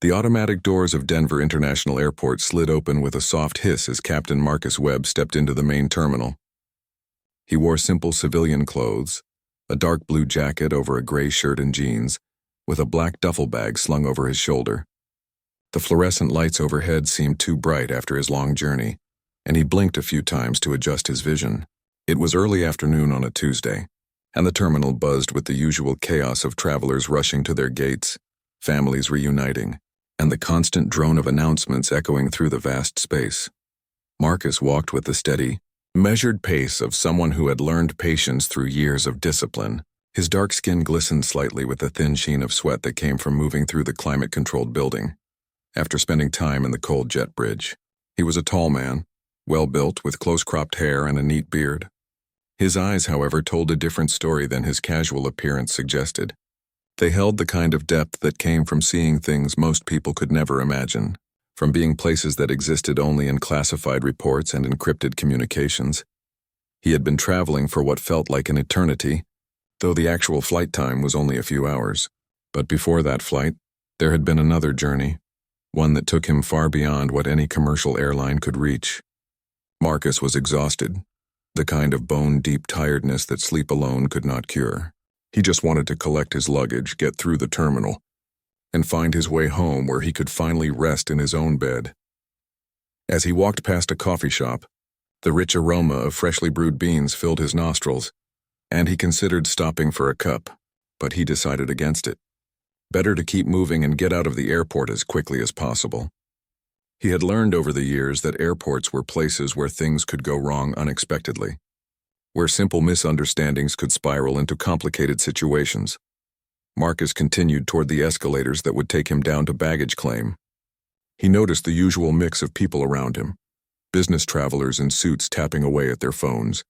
The automatic doors of Denver International Airport slid open with a soft hiss as Captain Marcus Webb stepped into the main terminal. He wore simple civilian clothes, a dark blue jacket over a gray shirt and jeans, with a black duffel bag slung over his shoulder. The fluorescent lights overhead seemed too bright after his long journey, and he blinked a few times to adjust his vision. It was early afternoon on a Tuesday, and the terminal buzzed with the usual chaos of travelers rushing to their gates, families reuniting, and the constant drone of announcements echoing through the vast space. Marcus walked with the steady, measured pace of someone who had learned patience through years of discipline. His dark skin glistened slightly with the thin sheen of sweat that came from moving through the climate-controlled building. After spending time in the cold jet bridge, he was a tall man, well-built with close-cropped hair and a neat beard. His eyes, however, told a different story than his casual appearance suggested. They held the kind of depth that came from seeing things most people could never imagine, from being places that existed only in classified reports and encrypted communications. He had been traveling for what felt like an eternity, though the actual flight time was only a few hours. But before that flight, there had been another journey, one that took him far beyond what any commercial airline could reach. Marcus was exhausted, the kind of bone-deep tiredness that sleep alone could not cure. He just wanted to collect his luggage, get through the terminal, and find his way home where he could finally rest in his own bed. As he walked past a coffee shop, the rich aroma of freshly brewed beans filled his nostrils, and he considered stopping for a cup, but he decided against it. Better to keep moving and get out of the airport as quickly as possible. He had learned over the years that airports were places where things could go wrong unexpectedly, where simple misunderstandings could spiral into complicated situations. Marcus continued toward the escalators that would take him down to baggage claim. He noticed the usual mix of people around him, business travelers in suits tapping away at their phones,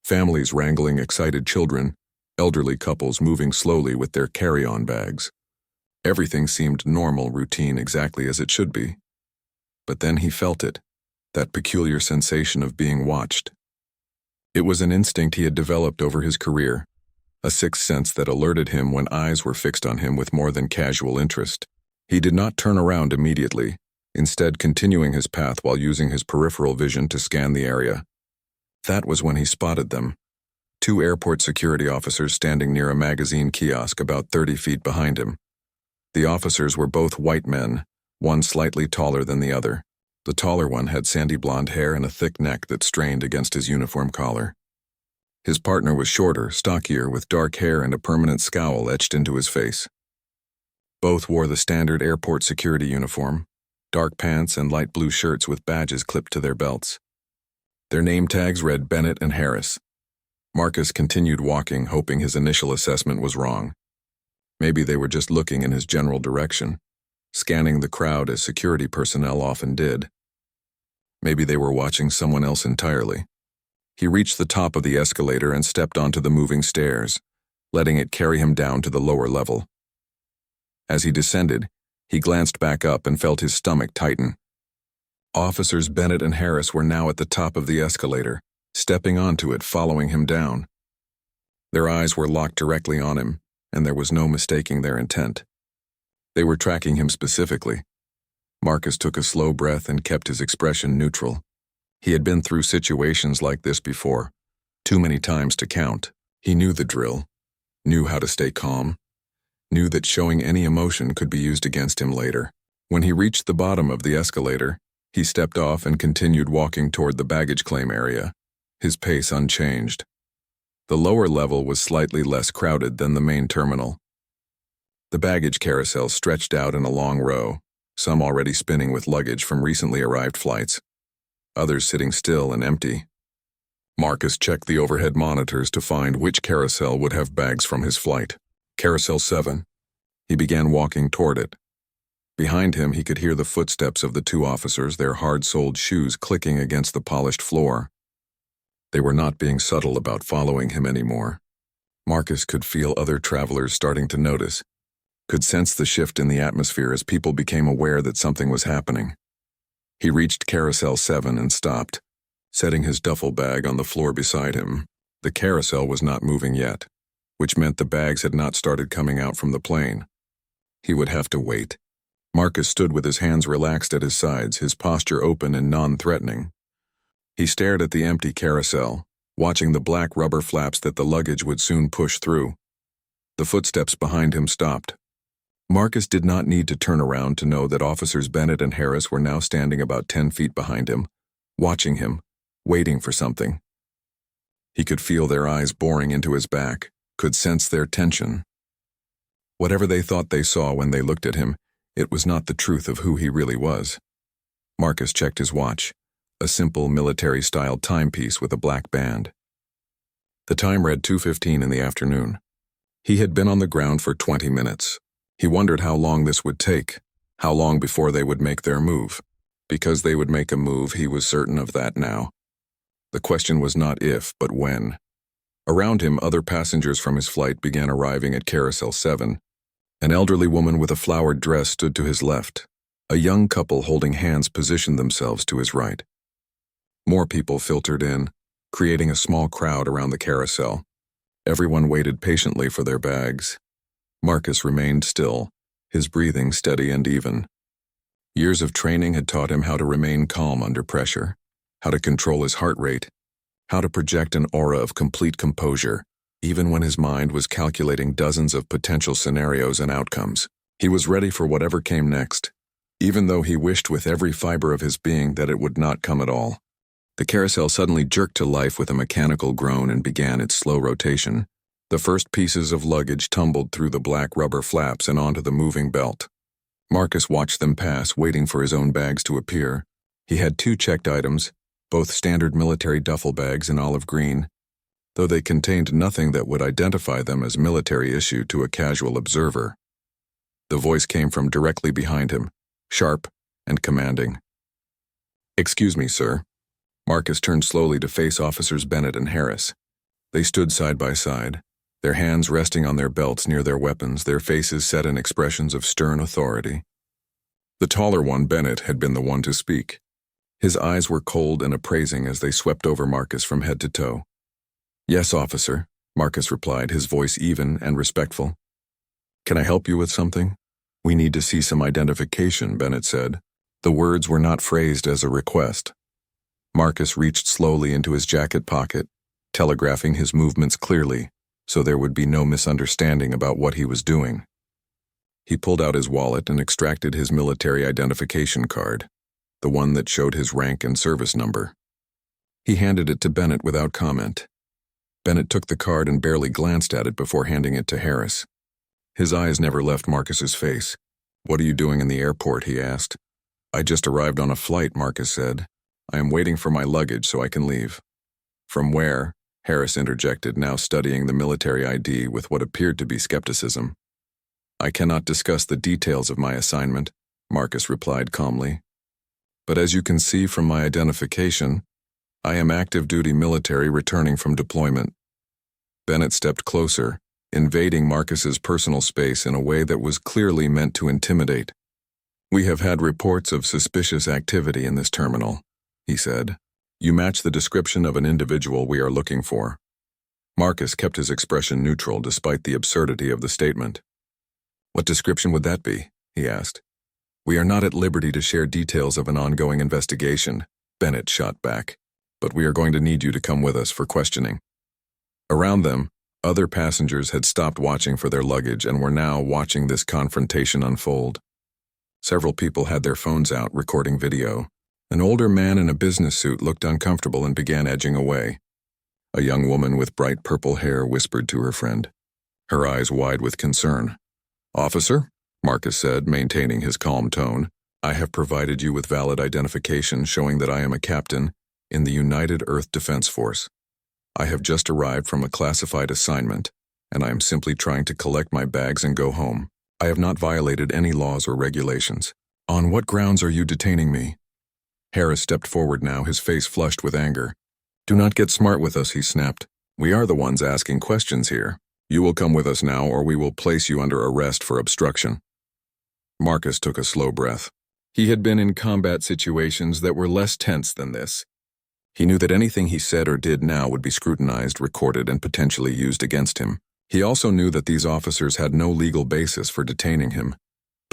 families wrangling excited children, elderly couples moving slowly with their carry-on bags. Everything seemed normal, routine, exactly as it should be. But then he felt it, that peculiar sensation of being watched. It was an instinct he had developed over his career, a sixth sense that alerted him when eyes were fixed on him with more than casual interest. He did not turn around immediately, instead continuing his path while using his peripheral vision to scan the area. That was when he spotted them, two airport security officers standing near a magazine kiosk about 30 feet behind him. The officers were both white men, one slightly taller than the other. The taller one had sandy blonde hair and a thick neck that strained against his uniform collar. His partner was shorter, stockier, with dark hair and a permanent scowl etched into his face. Both wore the standard airport security uniform, dark pants and light blue shirts with badges clipped to their belts. Their name tags read Bennett and Harris. Marcus continued walking, hoping his initial assessment was wrong. Maybe they were just looking in his general direction, scanning the crowd as security personnel often did. Maybe they were watching someone else entirely. He reached the top of the escalator and stepped onto the moving stairs, letting it carry him down to the lower level. As he descended, he glanced back up and felt his stomach tighten. Officers Bennett and Harris were now at the top of the escalator, stepping onto it, following him down. Their eyes were locked directly on him, and there was no mistaking their intent. They were tracking him specifically. Marcus took a slow breath and kept his expression neutral. He had been through situations like this before, too many times to count. He knew the drill, knew how to stay calm, knew that showing any emotion could be used against him later. When he reached the bottom of the escalator, he stepped off and continued walking toward the baggage claim area, his pace unchanged. The lower level was slightly less crowded than the main terminal. The baggage carousel stretched out in a long row, some already spinning with luggage from recently arrived flights, others sitting still and empty. Marcus checked the overhead monitors to find which carousel would have bags from his flight. Carousel 7. He began walking toward it. Behind him, he could hear the footsteps of the two officers, their hard-soled shoes clicking against the polished floor. They were not being subtle about following him anymore. Marcus could feel other travelers starting to notice, could sense the shift in the atmosphere as people became aware that something was happening. He reached Carousel 7 and stopped, setting his duffel bag on the floor beside him. The carousel was not moving yet, which meant the bags had not started coming out from the plane. He would have to wait. Marcus stood with his hands relaxed at his sides, his posture open and non-threatening. He stared at the empty carousel, watching the black rubber flaps that the luggage would soon push through. The footsteps behind him stopped. Marcus did not need to turn around to know that Officers Bennett and Harris were now standing about 10 feet behind him, watching him, waiting for something. He could feel their eyes boring into his back, could sense their tension. Whatever they thought they saw when they looked at him, it was not the truth of who he really was. Marcus checked his watch, a simple military-style timepiece with a black band. The time read 2:15 in the afternoon. He had been on the ground for 20 minutes. He wondered how long this would take, how long before they would make their move. Because they would make a move, he was certain of that now. The question was not if, but when. Around him, other passengers from his flight began arriving at Carousel 7. An elderly woman with a flowered dress stood to his left. A young couple holding hands positioned themselves to his right. More people filtered in, creating a small crowd around the carousel. Everyone waited patiently for their bags. Marcus remained still, his breathing steady and even. Years of training had taught him how to remain calm under pressure, how to control his heart rate, how to project an aura of complete composure, even when his mind was calculating dozens of potential scenarios and outcomes. He was ready for whatever came next, even though he wished with every fiber of his being that it would not come at all. The carousel suddenly jerked to life with a mechanical groan and began its slow rotation. The first pieces of luggage tumbled through the black rubber flaps and onto the moving belt. Marcus watched them pass, waiting for his own bags to appear. He had 2 checked items, both standard military duffel bags in olive green, though they contained nothing that would identify them as military issue to a casual observer. The voice came from directly behind him, sharp and commanding. "Excuse me, sir." Marcus turned slowly to face Officers Bennett and Harris. They stood side by side, their hands resting on their belts near their weapons, their faces set in expressions of stern authority. The taller one, Bennett, had been the one to speak. His eyes were cold and appraising as they swept over Marcus from head to toe. "Yes, officer," Marcus replied, his voice even and respectful. "Can I help you with something?" "We need to see some identification," Bennett said. The words were not phrased as a request. Marcus reached slowly into his jacket pocket, telegraphing his movements clearly, so there would be no misunderstanding about what he was doing. He pulled out his wallet and extracted his military identification card, the one that showed his rank and service number. He handed it to Bennett without comment. Bennett took the card and barely glanced at it before handing it to Harris. His eyes never left Marcus's face. "What are you doing in the airport?" he asked. "I just arrived on a flight," Marcus said. "I am waiting for my luggage so I can leave." "From where?" Harris interjected, now studying the military ID with what appeared to be skepticism. "I cannot discuss the details of my assignment," Marcus replied calmly. "But as you can see from my identification, I am active duty military returning from deployment." Bennett stepped closer, invading Marcus's personal space in a way that was clearly meant to intimidate. "We have had reports of suspicious activity in this terminal," he said. "You match the description of an individual we are looking for." Marcus kept his expression neutral despite the absurdity of the statement. "What description would that be?" he asked. "We are not at liberty to share details of an ongoing investigation," Bennett shot back. "But we are going to need you to come with us for questioning." Around them, other passengers had stopped watching for their luggage and were now watching this confrontation unfold. Several people had their phones out, recording video. An older man in a business suit looked uncomfortable and began edging away. A young woman with bright purple hair whispered to her friend, her eyes wide with concern. "Officer," Marcus said, maintaining his calm tone, "I have provided you with valid identification showing that I am a captain in the United Earth Defense Force. I have just arrived from a classified assignment, and I am simply trying to collect my bags and go home. I have not violated any laws or regulations. On what grounds are you detaining me?" Harris stepped forward now, his face flushed with anger. "Do not get smart with us," he snapped. "We are the ones asking questions here. You will come with us now, or we will place you under arrest for obstruction." Marcus took a slow breath. He had been in combat situations that were less tense than this. He knew that anything he said or did now would be scrutinized, recorded, and potentially used against him. He also knew that these officers had no legal basis for detaining him.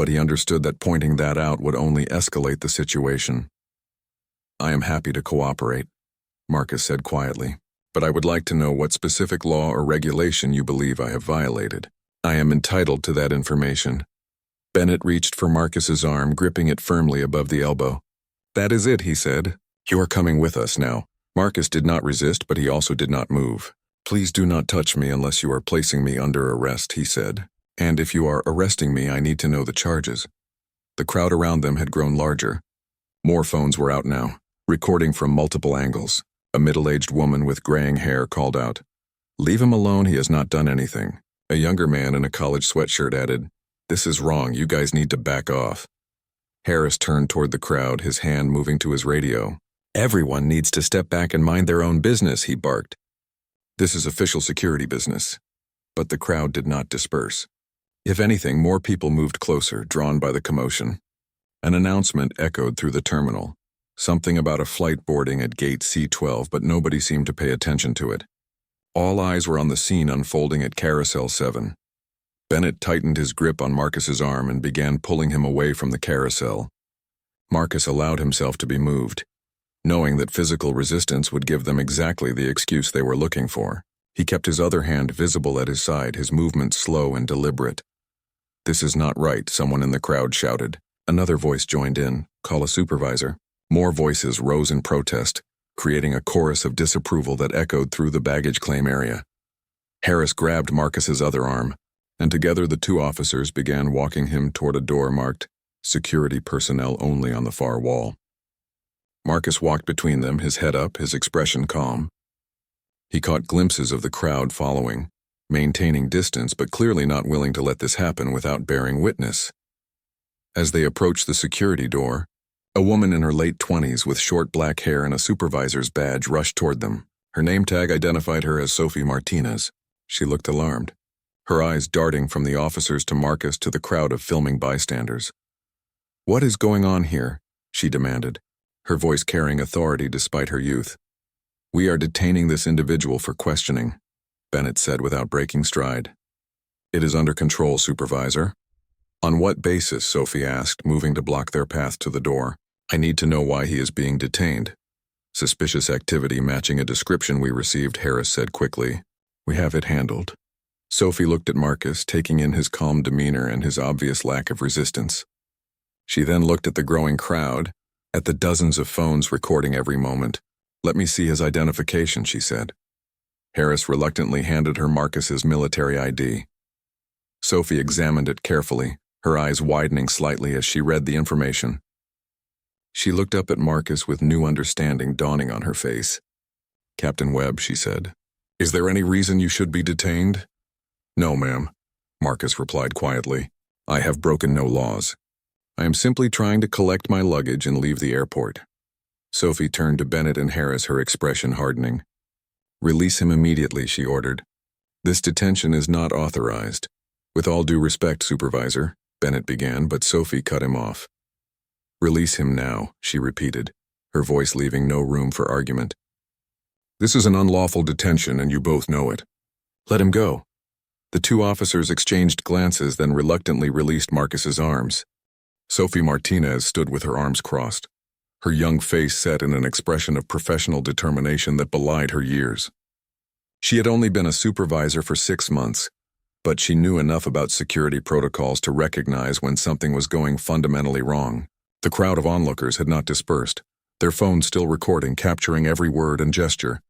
but he understood that pointing that out would only escalate the situation. "I am happy to cooperate," Marcus said quietly, "but I would like to know what specific law or regulation you believe I have violated. I am entitled to that information." Bennett reached for Marcus's arm, gripping it firmly above the elbow. "That is it," he said. "You are coming with us now." Marcus did not resist, but he also did not move. "Please do not touch me unless you are placing me under arrest," he said. "And if you are arresting me, I need to know the charges." The crowd around them had grown larger. More phones were out now, recording from multiple angles. A middle-aged woman with graying hair called out, "Leave him alone, he has not done anything." A younger man in a college sweatshirt added, "This is wrong, you guys need to back off." Harris turned toward the crowd, his hand moving to his radio. "Everyone needs to step back and mind their own business," he barked. "This is official security business." But the crowd did not disperse. If anything, more people moved closer, drawn by the commotion. An announcement echoed through the terminal. Something about a flight boarding at gate C12, but nobody seemed to pay attention to it. All eyes were on the scene unfolding at Carousel 7. Bennett tightened his grip on Marcus's arm and began pulling him away from the carousel. Marcus allowed himself to be moved, knowing that physical resistance would give them exactly the excuse they were looking for. He kept his other hand visible at his side, his movements slow and deliberate. "This is not right," someone in the crowd shouted. Another voice joined in, "Call a supervisor." More voices rose in protest, creating a chorus of disapproval that echoed through the baggage claim area. Harris grabbed Marcus's other arm, and together the two officers began walking him toward a door marked "Security Personnel Only" on the far wall. Marcus walked between them, his head up, his expression calm. He caught glimpses of the crowd following, maintaining distance but clearly not willing to let this happen without bearing witness. As they approached the security door, a woman in her late 20s with short black hair and a supervisor's badge rushed toward them. Her name tag identified her as Sophie Martinez. She looked alarmed, her eyes darting from the officers to Marcus to the crowd of filming bystanders. "What is going on here?" she demanded, her voice carrying authority despite her youth. "We are detaining this individual for questioning," Bennett said without breaking stride. "It is under control, Supervisor." "On what basis?" Sophie asked, moving to block their path to the door. "I need to know why he is being detained." "Suspicious activity matching a description we received," Harris said quickly. "We have it handled." Sophie looked at Marcus, taking in his calm demeanor and his obvious lack of resistance. She then looked at the growing crowd, at the dozens of phones recording every moment. "Let me see his identification," she said. Harris reluctantly handed her Marcus's military ID. Sophie examined it carefully, her eyes widening slightly as she read the information. She looked up at Marcus with new understanding dawning on her face. "Captain Webb," she said, "is there any reason you should be detained?" "No, ma'am," Marcus replied quietly. "I have broken no laws. I am simply trying to collect my luggage and leave the airport." Sophie turned to Bennett and Harris, her expression hardening. "Release him immediately," she ordered. "This detention is not authorized." "With all due respect, Supervisor," Bennett began, but Sophie cut him off. "Release him now," she repeated, her voice leaving no room for argument. "This is an unlawful detention, and you both know it. Let him go." The two officers exchanged glances, then reluctantly released Marcus's arms. Sophie Martinez stood with her arms crossed, her young face set in an expression of professional determination that belied her years. She had only been a supervisor for 6 months, but she knew enough about security protocols to recognize when something was going fundamentally wrong. The crowd of onlookers had not dispersed, their phones still recording, capturing every word and gesture.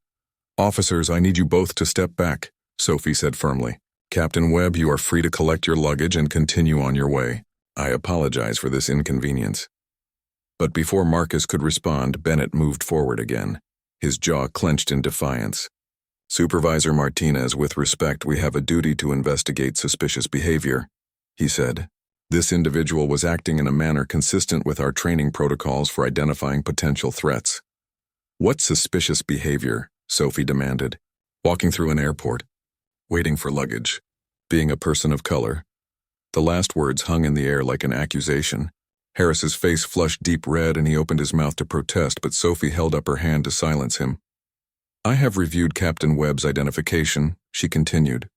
"Officers, I need you both to step back," Sophie said firmly. "Captain Webb, you are free to collect your luggage and continue on your way. I apologize for this inconvenience." But before Marcus could respond, Bennett moved forward again, his jaw clenched in defiance. "Supervisor Martinez, with respect, we have a duty to investigate suspicious behavior," he said. "This individual was acting in a manner consistent with our training protocols for identifying potential threats." "What suspicious behavior?" Sophie demanded. "Walking through an airport, waiting for luggage, being a person of color." The last words hung in the air like an accusation. Harris's face flushed deep red and he opened his mouth to protest, but Sophie held up her hand to silence him. "I have reviewed Captain Webb's identification," she continued.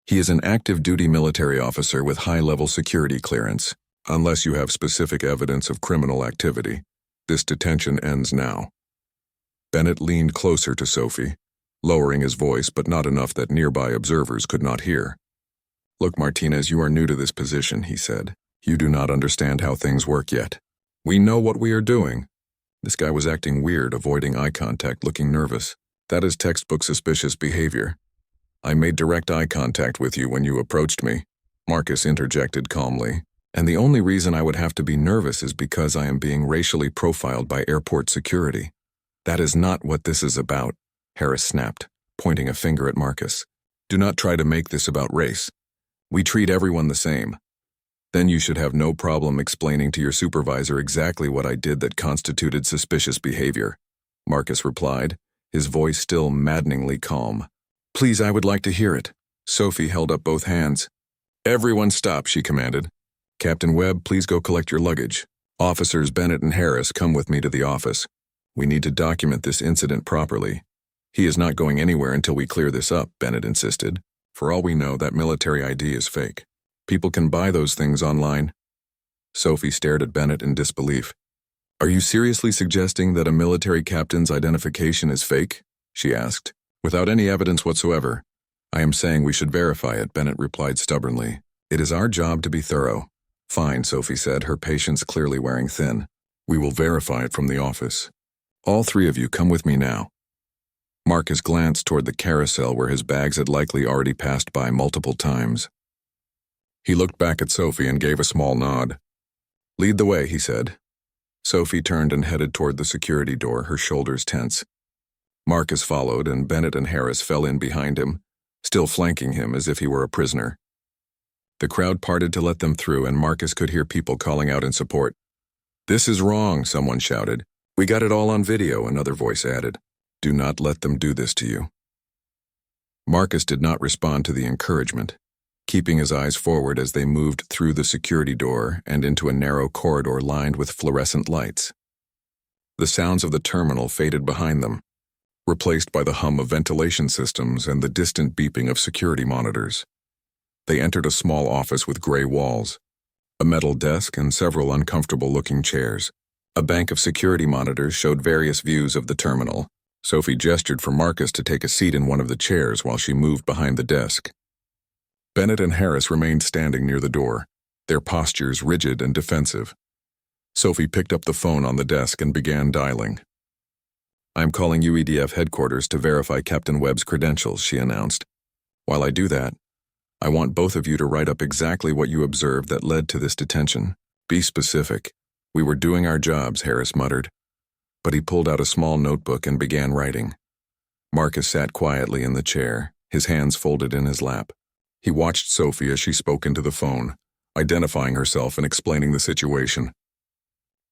"He is an active duty military officer with high-level security clearance. Unless you have specific evidence of criminal activity, this detention ends now. Bennett leaned closer to Sophie, lowering his voice but not enough that nearby observers could not hear. Look, Martinez, you are new to this position, he said. You do not understand how things work yet. We know what we are doing. This guy was acting weird, avoiding eye contact, looking nervous. That is textbook suspicious behavior. I made direct eye contact with you when you approached me, Marcus interjected calmly. And the only reason I would have to be nervous is because I am being racially profiled by airport security. That is not what this is about, Harris snapped, pointing a finger at Marcus. Do not try to make this about race. We treat everyone the same. Then you should have no problem explaining to your supervisor exactly what I did that constituted suspicious behavior, Marcus replied, his voice still maddeningly calm. Please, I would like to hear it. Sophie held up both hands. Everyone stop, she commanded. Captain Webb, please go collect your luggage. Officers Bennett and Harris, come with me to the office. We need to document this incident properly. He is not going anywhere until we clear this up, Bennett insisted. For all we know, that military ID is fake. People can buy those things online. Sophie stared at Bennett in disbelief. Are you seriously suggesting that a military captain's identification is fake? She asked. Without any evidence whatsoever. I am saying we should verify it, Bennett replied stubbornly. It is our job to be thorough. Fine, Sophie said, her patience clearly wearing thin. We will verify it from the office. All three of you come with me now. Marcus glanced toward the carousel where his bags had likely already passed by multiple times. He looked back at Sophie and gave a small nod. Lead the way, he said. Sophie turned and headed toward the security door, her shoulders tense. Marcus followed, and Bennett and Harris fell in behind him, still flanking him as if he were a prisoner. The crowd parted to let them through, and Marcus could hear people calling out in support. This is wrong, someone shouted. We got it all on video, another voice added. Do not let them do this to you. Marcus did not respond to the encouragement, keeping his eyes forward as they moved through the security door and into a narrow corridor lined with fluorescent lights. The sounds of the terminal faded behind them, replaced by the hum of ventilation systems and the distant beeping of security monitors. They entered a small office with gray walls, a metal desk and several uncomfortable-looking chairs. A bank of security monitors showed various views of the terminal. Sophie gestured for Marcus to take a seat in one of the chairs while she moved behind the desk. Bennett and Harris remained standing near the door, their postures rigid and defensive. Sophie picked up the phone on the desk and began dialing. I'm calling UEDF headquarters to verify Captain Webb's credentials, she announced. While I do that, I want both of you to write up exactly what you observed that led to this detention. Be specific. We were doing our jobs, Harris muttered. But he pulled out a small notebook and began writing. Marcus sat quietly in the chair, his hands folded in his lap. He watched Sophie as she spoke into the phone, identifying herself and explaining the situation.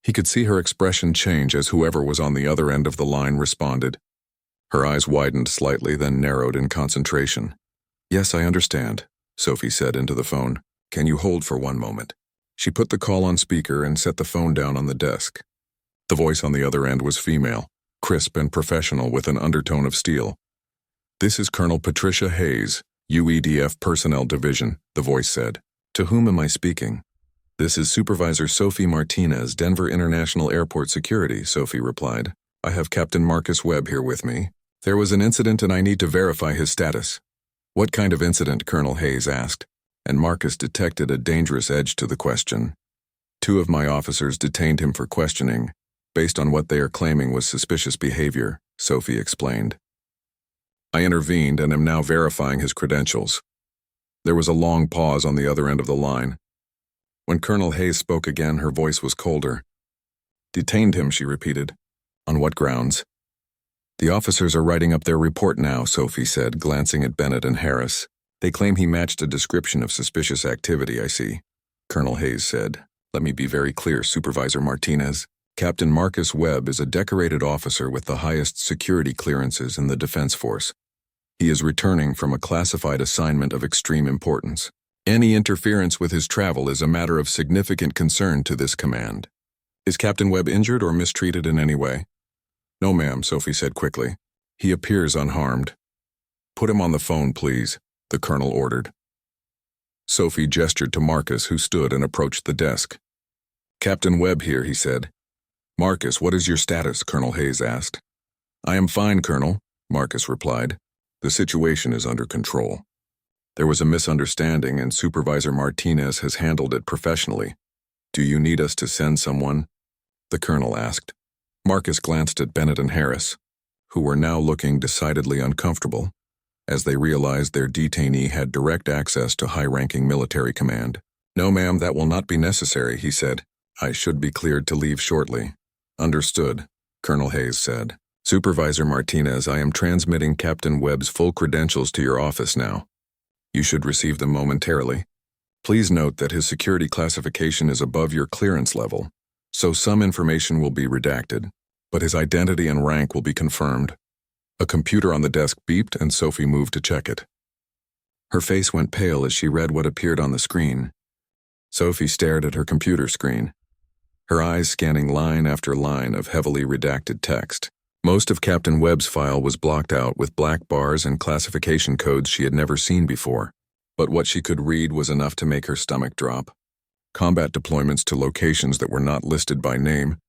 He could see her expression change as whoever was on the other end of the line responded. Her eyes widened slightly, then narrowed in concentration. Yes, I understand, Sophie said into the phone. Can you hold for one moment? She put the call on speaker and set the phone down on the desk. The voice on the other end was female, crisp and professional with an undertone of steel. This is Colonel Patricia Hayes, UEDF Personnel Division, the voice said. To whom am I speaking? This is Supervisor Sophie Martinez, Denver International Airport Security, Sophie replied. I have Captain Marcus Webb here with me. There was an incident and I need to verify his status. What kind of incident? Colonel Hayes asked, and Marcus detected a dangerous edge to the question. 2 of my officers detained him for questioning, based on what they are claiming was suspicious behavior, Sophie explained. I intervened and am now verifying his credentials. There was a long pause on the other end of the line. When Colonel Hayes spoke again, her voice was colder. Detained him, she repeated. On what grounds? The officers are writing up their report now, Sophie said, glancing at Bennett and Harris. They claim he matched a description of suspicious activity, I see. Colonel Hayes said. Let me be very clear, Supervisor Martinez. Captain Marcus Webb is a decorated officer with the highest security clearances in the Defense Force. He is returning from a classified assignment of extreme importance. Any interference with his travel is a matter of significant concern to this command. Is Captain Webb injured or mistreated in any way? No, ma'am, Sophie said quickly. He appears unharmed. Put him on the phone, please, the colonel ordered. Sophie gestured to Marcus, who stood and approached the desk. "Captain Webb here," he said. "Marcus, what is your status?" Colonel Hayes asked. "I am fine, Colonel," Marcus replied. "The situation is under control. There was a misunderstanding and Supervisor Martinez has handled it professionally. Do you need us to send someone?" the colonel asked. Marcus glanced at Bennett and Harris, who were now looking decidedly uncomfortable, as they realized their detainee had direct access to high-ranking military command. "No, ma'am, that will not be necessary," he said. "I should be cleared to leave shortly." "Understood," Colonel Hayes said. "Supervisor Martinez, I am transmitting Captain Webb's full credentials to your office now. You should receive them momentarily. Please note that his security classification is above your clearance level, so some information will be redacted, but his identity and rank will be confirmed." A computer on the desk beeped and Sophie moved to check it. Her face went pale as she read what appeared on the screen. Sophie stared at her computer screen, her eyes scanning line after line of heavily redacted text. Most of Captain Webb's file was blocked out with black bars and classification codes she had never seen before, but what she could read was enough to make her stomach drop. Combat deployments to locations that were not listed by name,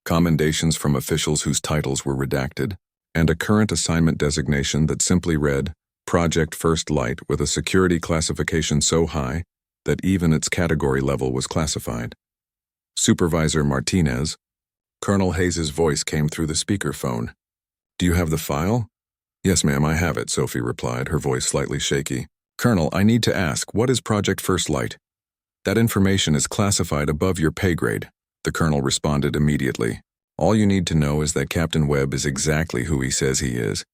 commendations from officials whose titles were redacted, and a current assignment designation that simply read, Project First Light, with a security classification so high that even its category level was classified. "Supervisor Martinez," Colonel Hayes's voice came through the speakerphone. "Do you have the file?" "Yes, ma'am, I have it," Sophie replied, her voice slightly shaky. "Colonel, I need to ask, what is Project First Light?" "That information is classified above your pay grade," the colonel responded immediately. "All you need to know is that Captain Webb is exactly who he says he is,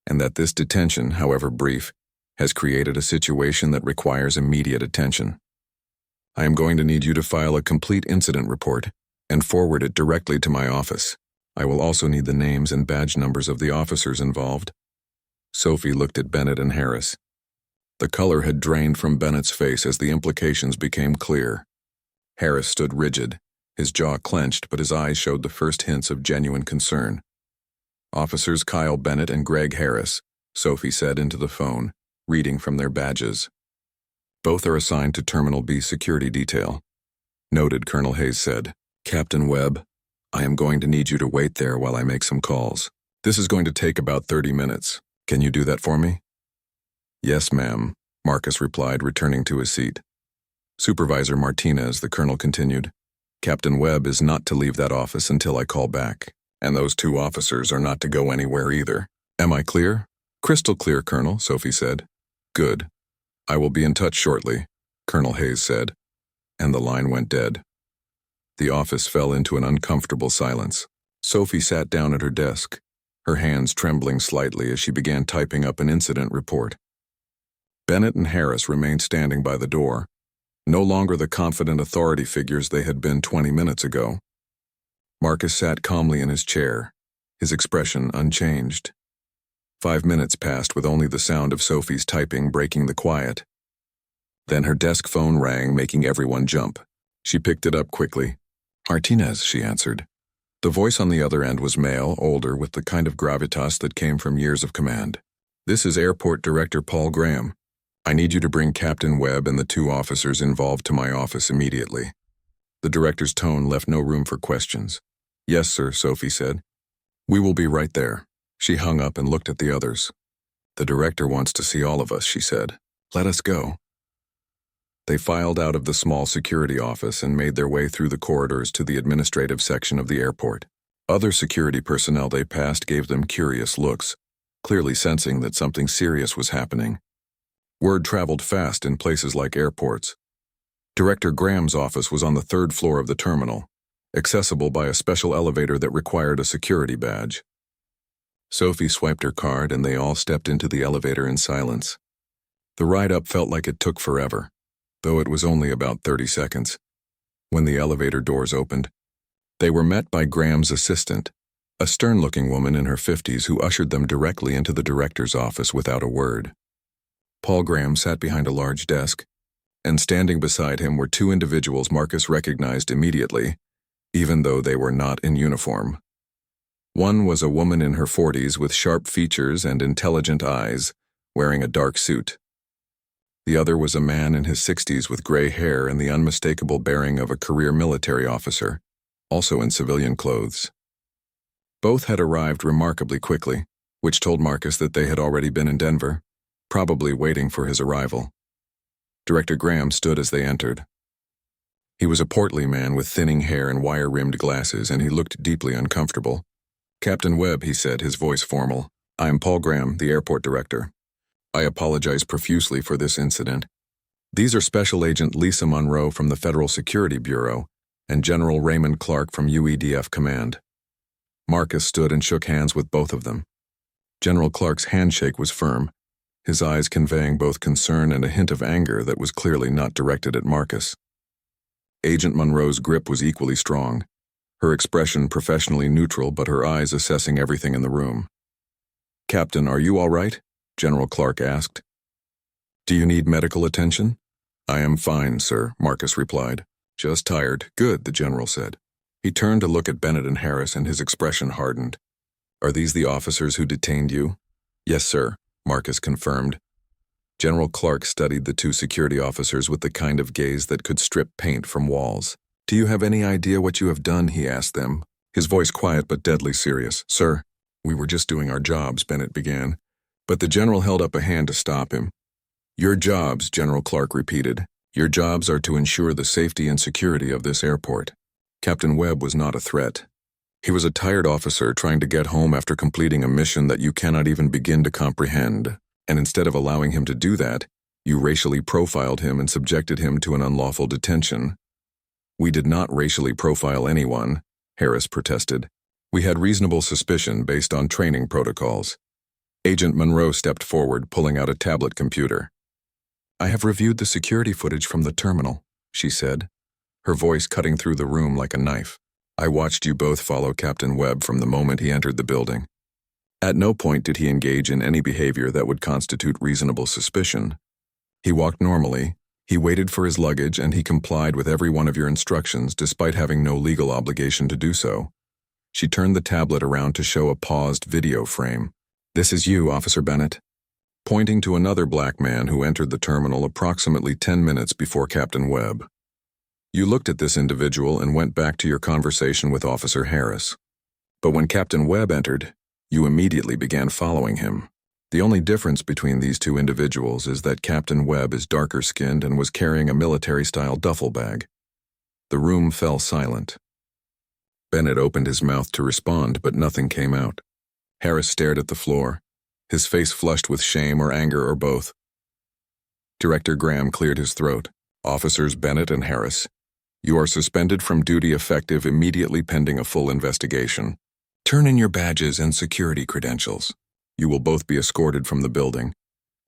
and that this detention, however brief, has created a situation that requires immediate attention. I am going to need you to file a complete incident report and forward it directly to my office. I will also need the names and badge numbers of the officers involved." Sophie looked at Bennett and Harris. The color had drained from Bennett's face as the implications became clear. Harris stood rigid, his jaw clenched, but his eyes showed the first hints of genuine concern. "Officers Kyle Bennett and Greg Harris," Sophie said into the phone, reading from their badges. "Both are assigned to Terminal B security detail." "Noted," Colonel Hayes said. "Captain Webb, I am going to need you to wait there while I make some calls. This is going to take about 30 minutes. Can you do that for me?" "Yes, ma'am," Marcus replied, returning to his seat. "Supervisor Martinez," the colonel continued, "Captain Webb is not to leave that office until I call back, and those two officers are not to go anywhere either. Am I clear?" "Crystal clear, Colonel," Sophie said. "Good. I will be in touch shortly," Colonel Hayes said, and the line went dead. The office fell into an uncomfortable silence. Sophie sat down at her desk, her hands trembling slightly as she began typing up an incident report. Bennett and Harris remained standing by the door, no longer the confident authority figures they had been 20 minutes ago. Marcus sat calmly in his chair, his expression unchanged. 5 minutes passed with only the sound of Sophie's typing breaking the quiet. Then her desk phone rang, making everyone jump. She picked it up quickly. "Martinez," she answered. The voice on the other end was male, older, with the kind of gravitas that came from years of command. "This is Airport Director Paul Graham. I need you to bring Captain Webb and the two officers involved to my office immediately." The director's tone left no room for questions. "Yes, sir," Sophie said. "We will be right there." She hung up and looked at the others. "The director wants to see all of us," she said. "Let us go." They filed out of the small security office and made their way through the corridors to the administrative section of the airport. Other security personnel they passed gave them curious looks, clearly sensing that something serious was happening. Word traveled fast in places like airports. Director Graham's office was on the 3rd floor of the terminal, accessible by a special elevator that required a security badge. Sophie swiped her card and they all stepped into the elevator in silence. The ride up felt like it took forever, though it was only about 30 seconds. When the elevator doors opened, they were met by Graham's assistant, a stern-looking woman in her 50s who ushered them directly into the director's office without a word. Paul Graham sat behind a large desk, and standing beside him were two individuals Marcus recognized immediately, even though they were not in uniform. One was a woman in her 40s with sharp features and intelligent eyes, wearing a dark suit. The other was a man in his 60s with gray hair and the unmistakable bearing of a career military officer, also in civilian clothes. Both had arrived remarkably quickly, which told Marcus that they had already been in Denver, probably waiting for his arrival. Director Graham stood as they entered. He was a portly man with thinning hair and wire-rimmed glasses, and he looked deeply uncomfortable. "Captain Webb," he said, his voice formal. "I am Paul Graham, the airport director. I apologize profusely for this incident. These are Special Agent Lisa Monroe from the Federal Security Bureau and General Raymond Clark from UEDF Command." Marcus stood and shook hands with both of them. General Clark's handshake was firm, his eyes conveying both concern and a hint of anger that was clearly not directed at Marcus. Agent Monroe's grip was equally strong, her expression professionally neutral but her eyes assessing everything in the room. "Captain, are you all right?" General Clark asked. "Do you need medical attention?" "I am fine, sir," Marcus replied. "Just tired." "Good," the general said. He turned to look at Bennett and Harris, and his expression hardened. "Are these the officers who detained you?" "Yes, sir," Marcus confirmed. General Clark studied the two security officers with the kind of gaze that could strip paint from walls. "Do you have any idea what you have done?" he asked them, his voice quiet but deadly serious. "Sir, we were just doing our jobs," Bennett began, but the general held up a hand to stop him. "Your jobs," General Clark repeated. "Your jobs are to ensure the safety and security of this airport." Captain Webb was not a threat. He was a tired officer trying to get home after completing a mission that you cannot even begin to comprehend, and instead of allowing him to do that, you racially profiled him and subjected him to an unlawful detention. "We did not racially profile anyone," Harris protested. "We had reasonable suspicion based on training protocols." Agent Monroe stepped forward, pulling out a tablet computer. "I have reviewed the security footage from the terminal," she said, her voice cutting through the room like a knife. "I watched you both follow Captain Webb from the moment he entered the building. At no point did he engage in any behavior that would constitute reasonable suspicion. He walked normally, he waited for his luggage, and he complied with every one of your instructions despite having no legal obligation to do so." She turned the tablet around to show a paused video frame. "This is you, Officer Bennett," pointing to another black man who entered the terminal approximately 10 minutes before Captain Webb. "You looked at this individual and went back to your conversation with Officer Harris. But when Captain Webb entered, you immediately began following him. The only difference between these two individuals is that Captain Webb is darker-skinned and was carrying a military-style duffel bag." The room fell silent. Bennett opened his mouth to respond, but nothing came out. Harris stared at the floor, his face flushed with shame or anger or both. Director Graham cleared his throat. "Officers Bennett and Harris, you are suspended from duty effective immediately pending a full investigation. Turn in your badges and security credentials. You will both be escorted from the building,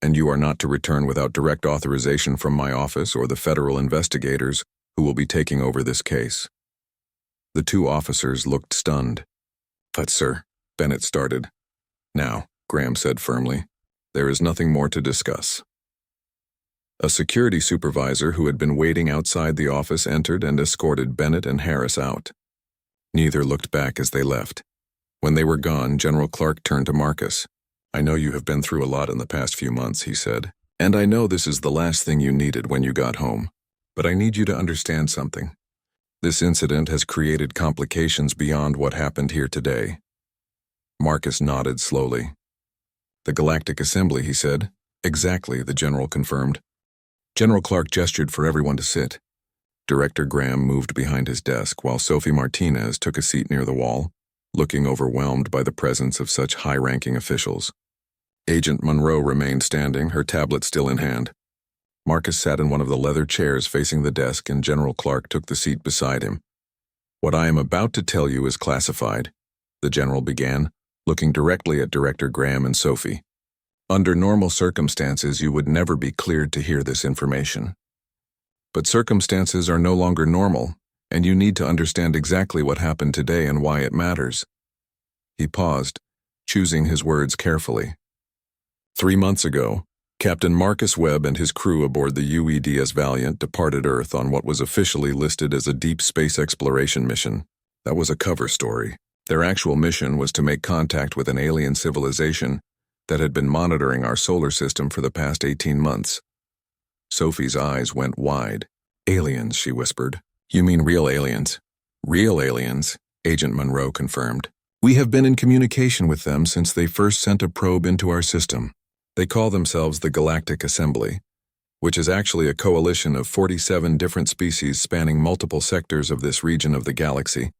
and you are not to return without direct authorization from my office or the federal investigators who will be taking over this case." The two officers looked stunned. "But sir," Bennett started. "Now," Graham said firmly, "there is nothing more to discuss." A security supervisor who had been waiting outside the office entered and escorted Bennett and Harris out. Neither looked back as they left. When they were gone, General Clark turned to Marcus. "I know you have been through a lot in the past few months," he said, "and I know this is the last thing you needed when you got home. But I need you to understand something. This incident has created complications beyond what happened here today." Marcus nodded slowly. "The Galactic Assembly," he said. "Exactly," the general confirmed. General Clark gestured for everyone to sit. Director Graham moved behind his desk while Sophie Martinez took a seat near the wall, looking overwhelmed by the presence of such high-ranking officials. Agent Monroe remained standing, her tablet still in hand. Marcus sat in one of the leather chairs facing the desk, and General Clark took the seat beside him. "What I am about to tell you is classified," the general began, looking directly at Director Graham and Sophie. "Under normal circumstances, you would never be cleared to hear this information. But circumstances are no longer normal, and you need to understand exactly what happened today and why it matters." He paused, choosing his words carefully. 3 months ago, Captain Marcus Webb and his crew aboard the UEDS Valiant departed Earth on what was officially listed as a deep space exploration mission. That was a cover story. Their actual mission was to make contact with an alien civilization that had been monitoring our solar system for the past 18 months. Sophie's eyes went wide. Aliens, she whispered. You mean real aliens? Real aliens, Agent Monroe confirmed. We have been in communication with them since they first sent a probe into our system. They call themselves the Galactic Assembly, which is actually a coalition of 47 different species spanning multiple sectors of this region of the galaxy.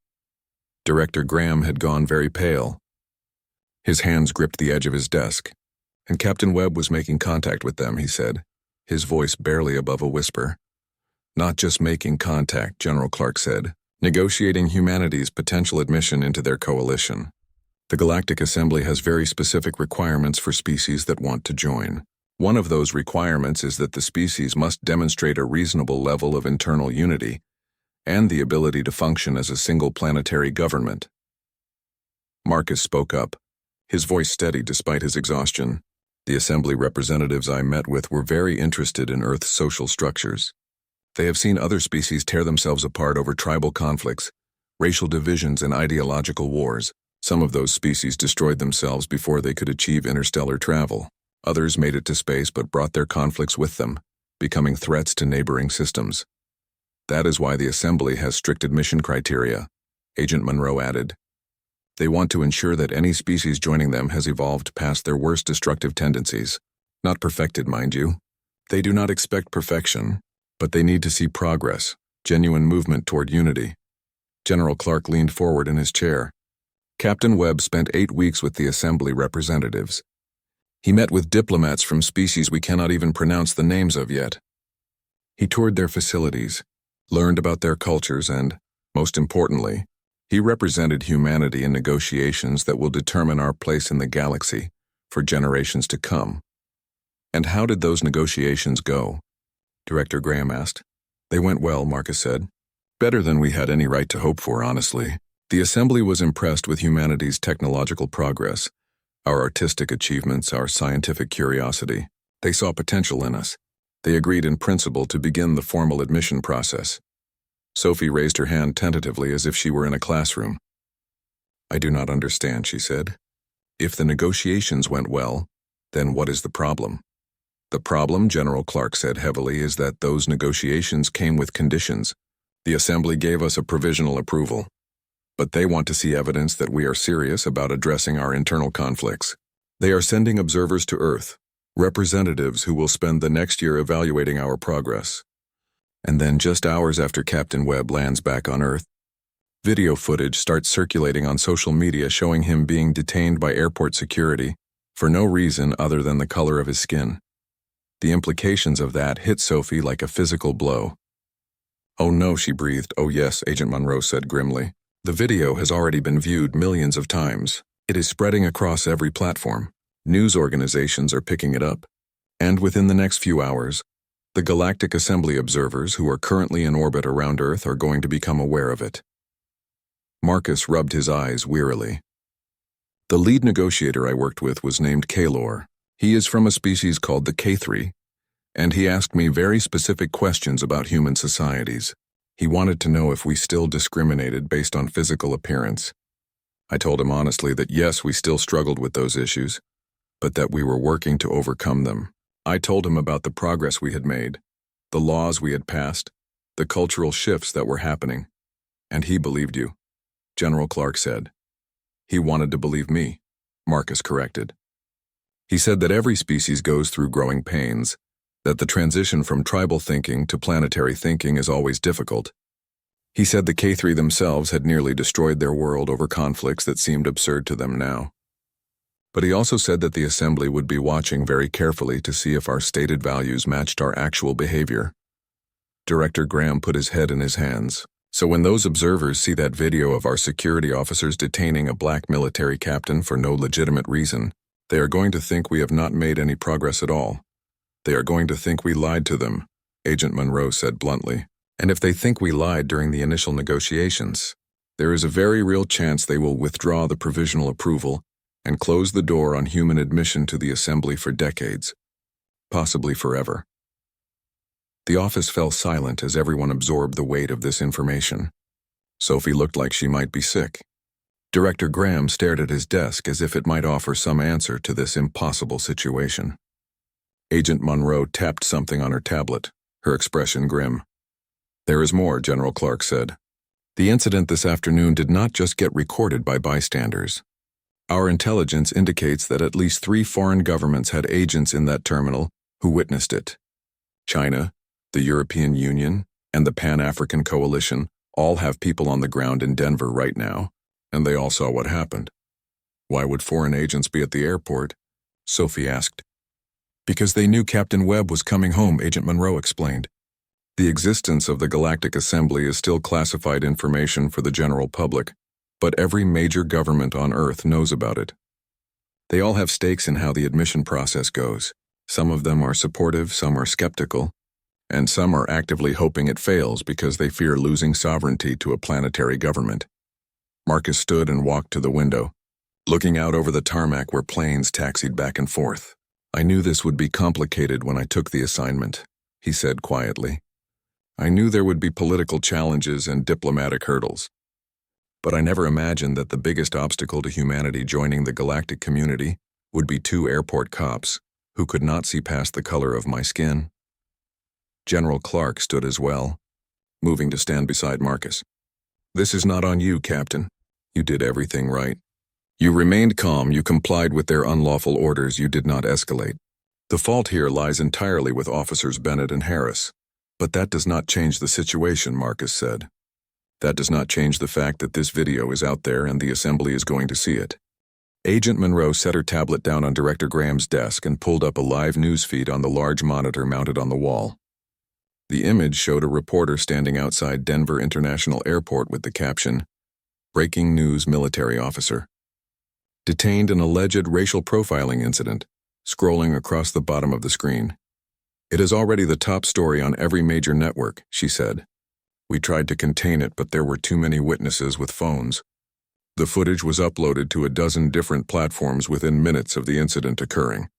Director Graham had gone very pale. His hands gripped the edge of his desk. And Captain Webb was making contact with them, he said, his voice barely above a whisper. Not just making contact, General Clark said, negotiating humanity's potential admission into their coalition. The Galactic Assembly has very specific requirements for species that want to join. One of those requirements is that the species must demonstrate a reasonable level of internal unity and the ability to function as a single planetary government. Marcus spoke up, his voice steady despite his exhaustion. The Assembly representatives I met with were very interested in Earth's social structures. They have seen other species tear themselves apart over tribal conflicts, racial divisions, and ideological wars. Some of those species destroyed themselves before they could achieve interstellar travel. Others made it to space but brought their conflicts with them, becoming threats to neighboring systems. That is why the Assembly has strict admission criteria, Agent Monroe added. They want to ensure that any species joining them has evolved past their worst destructive tendencies. Not perfected, mind you. They do not expect perfection, but they need to see progress, genuine movement toward unity. General Clark leaned forward in his chair. Captain Webb spent 8 weeks with the Assembly representatives. He met with diplomats from species we cannot even pronounce the names of yet. He toured their facilities, learned about their cultures, and, most importantly, he represented humanity in negotiations that will determine our place in the galaxy for generations to come. And how did those negotiations go? Director Graham asked. They went well, Marcus said. Better than we had any right to hope for, honestly. The Assembly was impressed with humanity's technological progress, our artistic achievements, our scientific curiosity. They saw potential in us. They agreed in principle to begin the formal admission process. Sophie raised her hand tentatively as if she were in a classroom. I do not understand, she said. If the negotiations went well, then what is the problem? The problem, General Clark said heavily, is that those negotiations came with conditions. The Assembly gave us a provisional approval. But they want to see evidence that we are serious about addressing our internal conflicts. They are sending observers to Earth, representatives who will spend the next year evaluating our progress. And then just hours after Captain Webb lands back on Earth, video footage starts circulating on social media showing him being detained by airport security for no reason other than the color of his skin. The implications of that hit Sophie like a physical blow. Oh no, she breathed. Oh yes, Agent Monroe said grimly. The video has already been viewed millions of times. It is spreading across every platform. News organizations are picking it up. And within the next few hours, the Galactic Assembly observers who are currently in orbit around Earth are going to become aware of it. Marcus rubbed his eyes wearily. The lead negotiator I worked with was named Kalor. He is from a species called the K3, and he asked me very specific questions about human societies. He wanted to know if we still discriminated based on physical appearance. I told him honestly that yes, we still struggled with those issues, but that we were working to overcome them. I told him about the progress we had made, the laws we had passed, the cultural shifts that were happening. And he believed you, General Clark said. He wanted to believe me, Marcus corrected. He said that every species goes through growing pains, that the transition from tribal thinking to planetary thinking is always difficult. He said the K3 themselves had nearly destroyed their world over conflicts that seemed absurd to them now. But he also said that the Assembly would be watching very carefully to see if our stated values matched our actual behavior. Director Graham put his head in his hands. So when those observers see that video of our security officers detaining a black military captain for no legitimate reason, they are going to think we have not made any progress at all. They are going to think we lied to them, Agent Monroe said bluntly. And if they think we lied during the initial negotiations, there is a very real chance they will withdraw the provisional approval and close the door on human admission to the Assembly for decades, possibly forever. The office fell silent as everyone absorbed the weight of this information. Sophie looked like she might be sick. Director Graham stared at his desk as if it might offer some answer to this impossible situation. Agent Monroe tapped something on her tablet, her expression grim. "There is more," General Clark said. "The incident this afternoon did not just get recorded by bystanders. Our intelligence indicates that at least 3 foreign governments had agents in that terminal who witnessed it. China, the European Union, and the Pan-African Coalition all have people on the ground in Denver right now, and they all saw what happened." "Why would foreign agents be at the airport?" Sophie asked. "Because they knew Captain Webb was coming home," Agent Monroe explained. "The existence of the Galactic Assembly is still classified information for the general public, but every major government on Earth knows about it. They all have stakes in how the admission process goes. Some of them are supportive, some are skeptical, and some are actively hoping it fails because they fear losing sovereignty to a planetary government." Marcus stood and walked to the window, looking out over the tarmac where planes taxied back and forth. "I knew this would be complicated when I took the assignment," he said quietly. "I knew there would be political challenges and diplomatic hurdles. But I never imagined that the biggest obstacle to humanity joining the galactic community would be 2 airport cops who could not see past the color of my skin." General Clark stood as well, moving to stand beside Marcus. "This is not on you, Captain. You did everything right. You remained calm, you complied with their unlawful orders, you did not escalate. The fault here lies entirely with Officers Bennett and Harris. But that does not change the situation," Marcus said. "That does not change the fact that this video is out there and the Assembly is going to see it." Agent Monroe set her tablet down on Director Graham's desk and pulled up a live news feed on the large monitor mounted on the wall. The image showed a reporter standing outside Denver International Airport with the caption, "Breaking News Military Officer Detained in Alleged Racial Profiling Incident," scrolling across the bottom of the screen. "It is already the top story on every major network," she said. "We tried to contain it, but there were too many witnesses with phones. The footage was uploaded to a dozen different platforms within minutes of the incident occurring."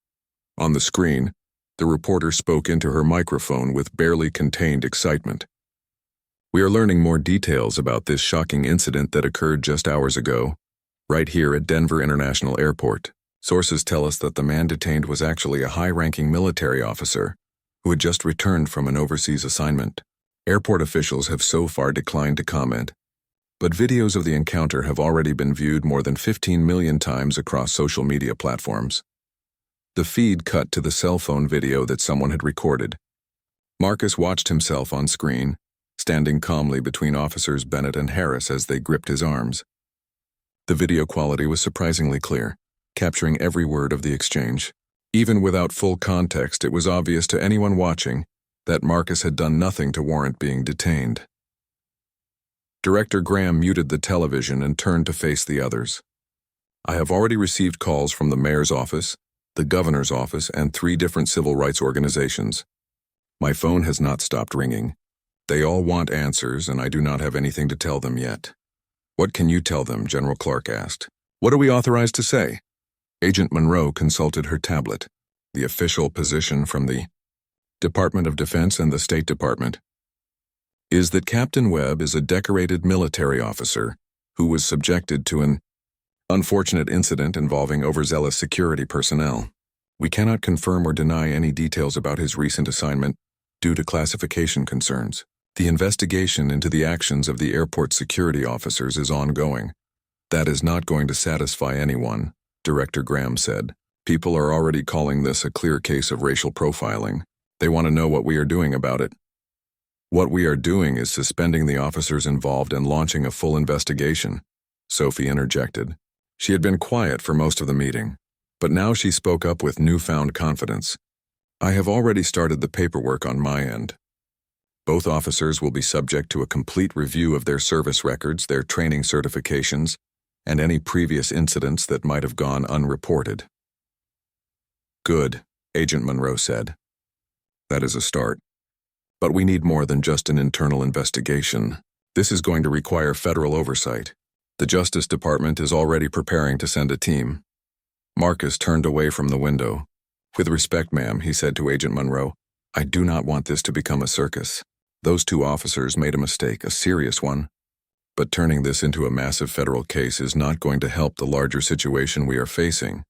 On the screen, the reporter spoke into her microphone with barely contained excitement. "We are learning more details about this shocking incident that occurred just hours ago, right here at Denver International Airport. Sources tell us that the man detained was actually a high-ranking military officer who had just returned from an overseas assignment. Airport officials have so far declined to comment, but videos of the encounter have already been viewed more than 15 million times across social media platforms." The feed cut to the cell phone video that someone had recorded. Marcus watched himself on screen, standing calmly between Officers Bennett and Harris as they gripped his arms. The video quality was surprisingly clear, capturing every word of the exchange. Even without full context, it was obvious to anyone watching that Marcus had done nothing to warrant being detained. Director Graham muted the television and turned to face the others. "I have already received calls from the mayor's office, the governor's office, and 3 different civil rights organizations. My phone has not stopped ringing. They all want answers, and I do not have anything to tell them yet." "What can you tell them?" General Clark asked. "What are we authorized to say?" Agent Monroe consulted her tablet. The official position from the Department of Defense and the State Department is that Captain Webb is a decorated military officer who was subjected to an unfortunate incident involving overzealous security personnel. We cannot confirm or deny any details about his recent assignment due to classification concerns. The investigation into the actions of the airport security officers is ongoing. That is not going to satisfy anyone, Director Graham said. People are already calling this a clear case of racial profiling. They want to know what we are doing about it. What we are doing is suspending the officers involved and launching a full investigation, Sophie interjected. She had been quiet for most of the meeting, but now she spoke up with newfound confidence. I have already started the paperwork on my end. Both officers will be subject to a complete review of their service records, their training certifications, and any previous incidents that might have gone unreported. Good, Agent Monroe said. That is a start. But we need more than just an internal investigation. This is going to require federal oversight. The Justice Department is already preparing to send a team. Marcus turned away from the window. With respect, ma'am, he said to Agent Monroe, I do not want this to become a circus. Those 2 officers made a mistake, a serious one. But turning this into a massive federal case is not going to help the larger situation we are facing.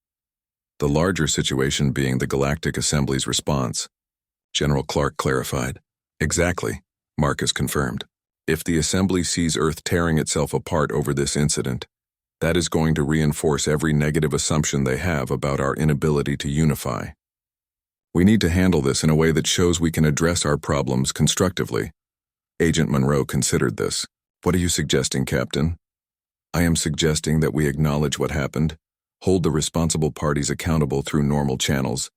The larger situation being the Galactic Assembly's response. General Clark clarified. Exactly, Marcus confirmed. If the Assembly sees Earth tearing itself apart over this incident, that is going to reinforce every negative assumption they have about our inability to unify. We need to handle this in a way that shows we can address our problems constructively. Agent Monroe considered this. What are you suggesting, Captain? I am suggesting that we acknowledge what happened, hold the responsible parties accountable through normal channels,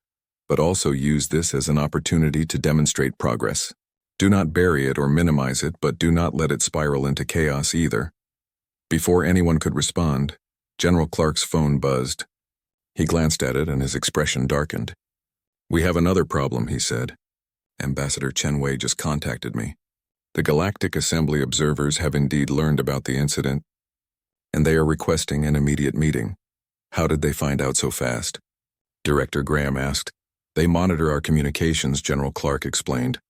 but also use this as an opportunity to demonstrate progress. Do not bury it or minimize it, but do not let it spiral into chaos either. Before anyone could respond, General Clark's phone buzzed. He glanced at it and his expression darkened. We have another problem, he said. Ambassador Chenwei just contacted me. The Galactic Assembly observers have indeed learned about the incident, and they are requesting an immediate meeting. How did they find out so fast? Director Graham asked. They monitor our communications, General Clark explained.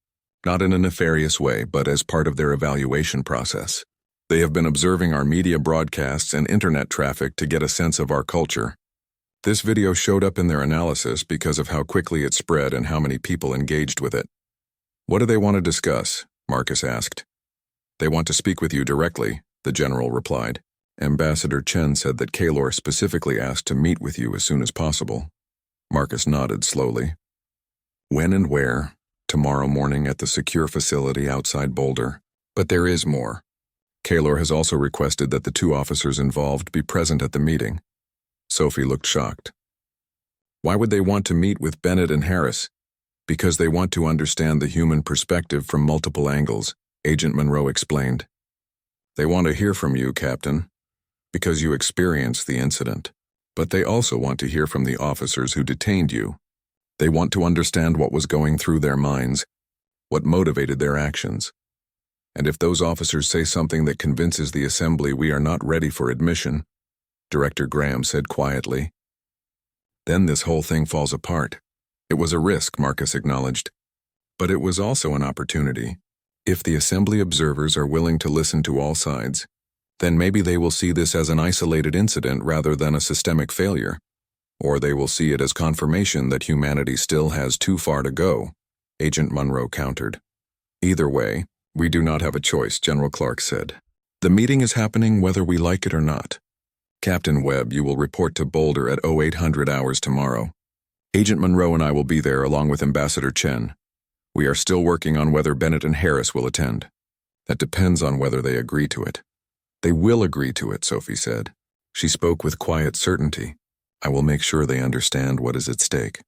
Not in a nefarious way, but as part of their evaluation process. They have been observing our media broadcasts and internet traffic to get a sense of our culture. This video showed up in their analysis because of how quickly it spread and how many people engaged with it. What do they want to discuss? Marcus asked. They want to speak with you directly, the general replied. Ambassador Chen said that Kaylor specifically asked to meet with you as soon as possible. Marcus nodded slowly. When and where? Tomorrow morning at the secure facility outside Boulder. But there is more. Kaylor has also requested that the two officers involved be present at the meeting. Sophie looked shocked. Why would they want to meet with Bennett and Harris? Because they want to understand the human perspective from multiple angles, Agent Monroe explained. They want to hear from you, Captain, because you experienced the incident. But they also want to hear from the officers who detained you. They want to understand what was going through their minds, what motivated their actions. And if those officers say something that convinces the Assembly we are not ready for admission, Director Graham said quietly, then this whole thing falls apart. It was a risk, Marcus acknowledged. But it was also an opportunity. If the Assembly observers are willing to listen to all sides, then maybe they will see this as an isolated incident rather than a systemic failure. Or they will see it as confirmation that humanity still has too far to go, Agent Monroe countered. Either way, we do not have a choice, General Clark said. The meeting is happening whether we like it or not. Captain Webb, you will report to Boulder at 0800 hours tomorrow. Agent Monroe and I will be there along with Ambassador Chen. We are still working on whether Bennett and Harris will attend. That depends on whether they agree to it. They will agree to it, Sophie said. She spoke with quiet certainty. I will make sure they understand what is at stake.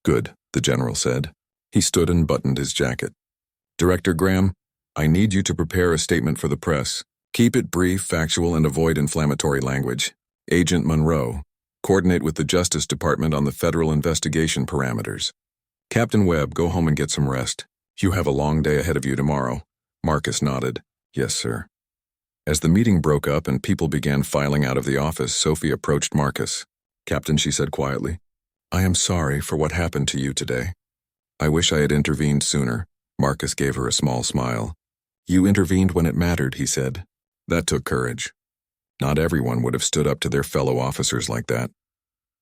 Good, the general said. He stood and buttoned his jacket. Director Graham, I need you to prepare a statement for the press. Keep it brief, factual, and avoid inflammatory language. Agent Monroe, coordinate with the Justice Department on the federal investigation parameters. Captain Webb, go home and get some rest. You have a long day ahead of you tomorrow. Marcus nodded. Yes, sir. As the meeting broke up and people began filing out of the office, Sophie approached Marcus. Captain, she said quietly, I am sorry for what happened to you today. I wish I had intervened sooner. Marcus gave her a small smile. You intervened when it mattered, he said. That took courage. Not everyone would have stood up to their fellow officers like that.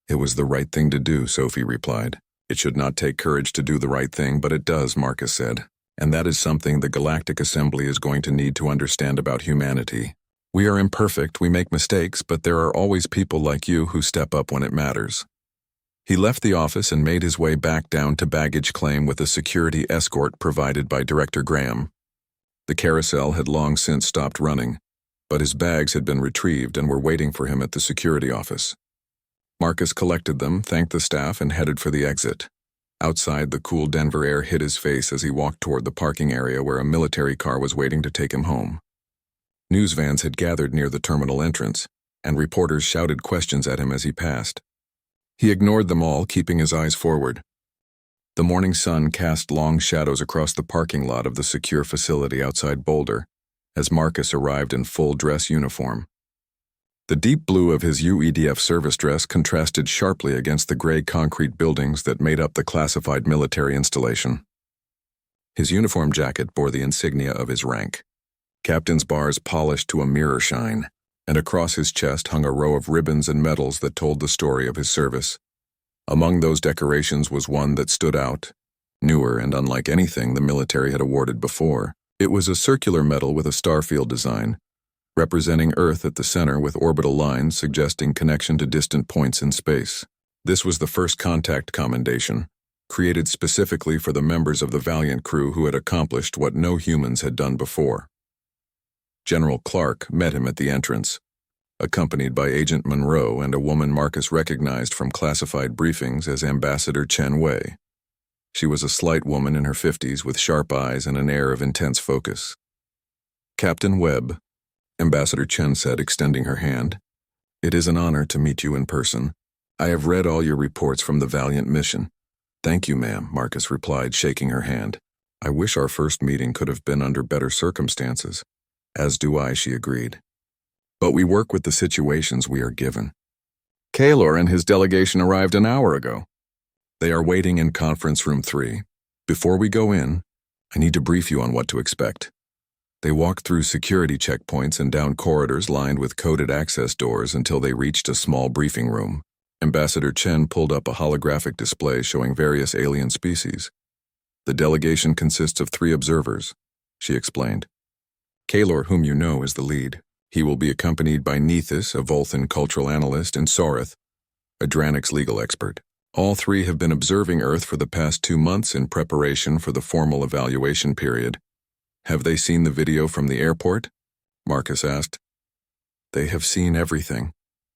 It was the right thing to do, Sophie replied. It should not take courage to do the right thing, but it does, Marcus said. And that is something the Galactic Assembly is going to need to understand about humanity. We are imperfect, we make mistakes, but there are always people like you who step up when it matters. He left the office and made his way back down to baggage claim with a security escort provided by Director Graham. The carousel had long since stopped running, but his bags had been retrieved and were waiting for him at the security office. Marcus collected them, thanked the staff, and headed for the exit. Outside, the cool Denver air hit his face as he walked toward the parking area where a military car was waiting to take him home. News vans had gathered near the terminal entrance, and reporters shouted questions at him as he passed. He ignored them all, keeping his eyes forward. The morning sun cast long shadows across the parking lot of the secure facility outside Boulder as Marcus arrived in full dress uniform. The deep blue of his UEDF service dress contrasted sharply against the gray concrete buildings that made up the classified military installation. His uniform jacket bore the insignia of his rank. Captain's bars polished to a mirror shine, and across his chest hung a row of ribbons and medals that told the story of his service. Among those decorations was one that stood out, newer and unlike anything the military had awarded before. It was a circular medal with a starfield design, representing Earth at the center with orbital lines suggesting connection to distant points in space. This was the first contact commendation, created specifically for the members of the Valiant crew who had accomplished what no humans had done before. General Clark met him at the entrance, accompanied by Agent Monroe and a woman Marcus recognized from classified briefings as Ambassador Chen Wei. She was a slight woman in her 50s with sharp eyes and an air of intense focus. "Captain Webb," Ambassador Chen said, extending her hand, "it is an honor to meet you in person. I have read all your reports from the Valiant mission." "Thank you, ma'am," Marcus replied, shaking her hand. "I wish our first meeting could have been under better circumstances." "As do I," she agreed. "But we work with the situations we are given." Kaylor and his delegation arrived an hour ago. They are waiting in conference room 3. Before we go in, I need to brief you on what to expect. They walked through security checkpoints and down corridors lined with coded access doors until they reached a small briefing room. Ambassador Chen pulled up a holographic display showing various alien species. "The delegation consists of 3 observers," she explained. "Kaylor, whom you know, is the lead. He will be accompanied by Nethys, a Volthan cultural analyst, and Soreth, a Dranix legal expert. All 3 have been observing Earth for the past 2 months in preparation for the formal evaluation period." "Have they seen the video from the airport?" Marcus asked. "They have seen everything,"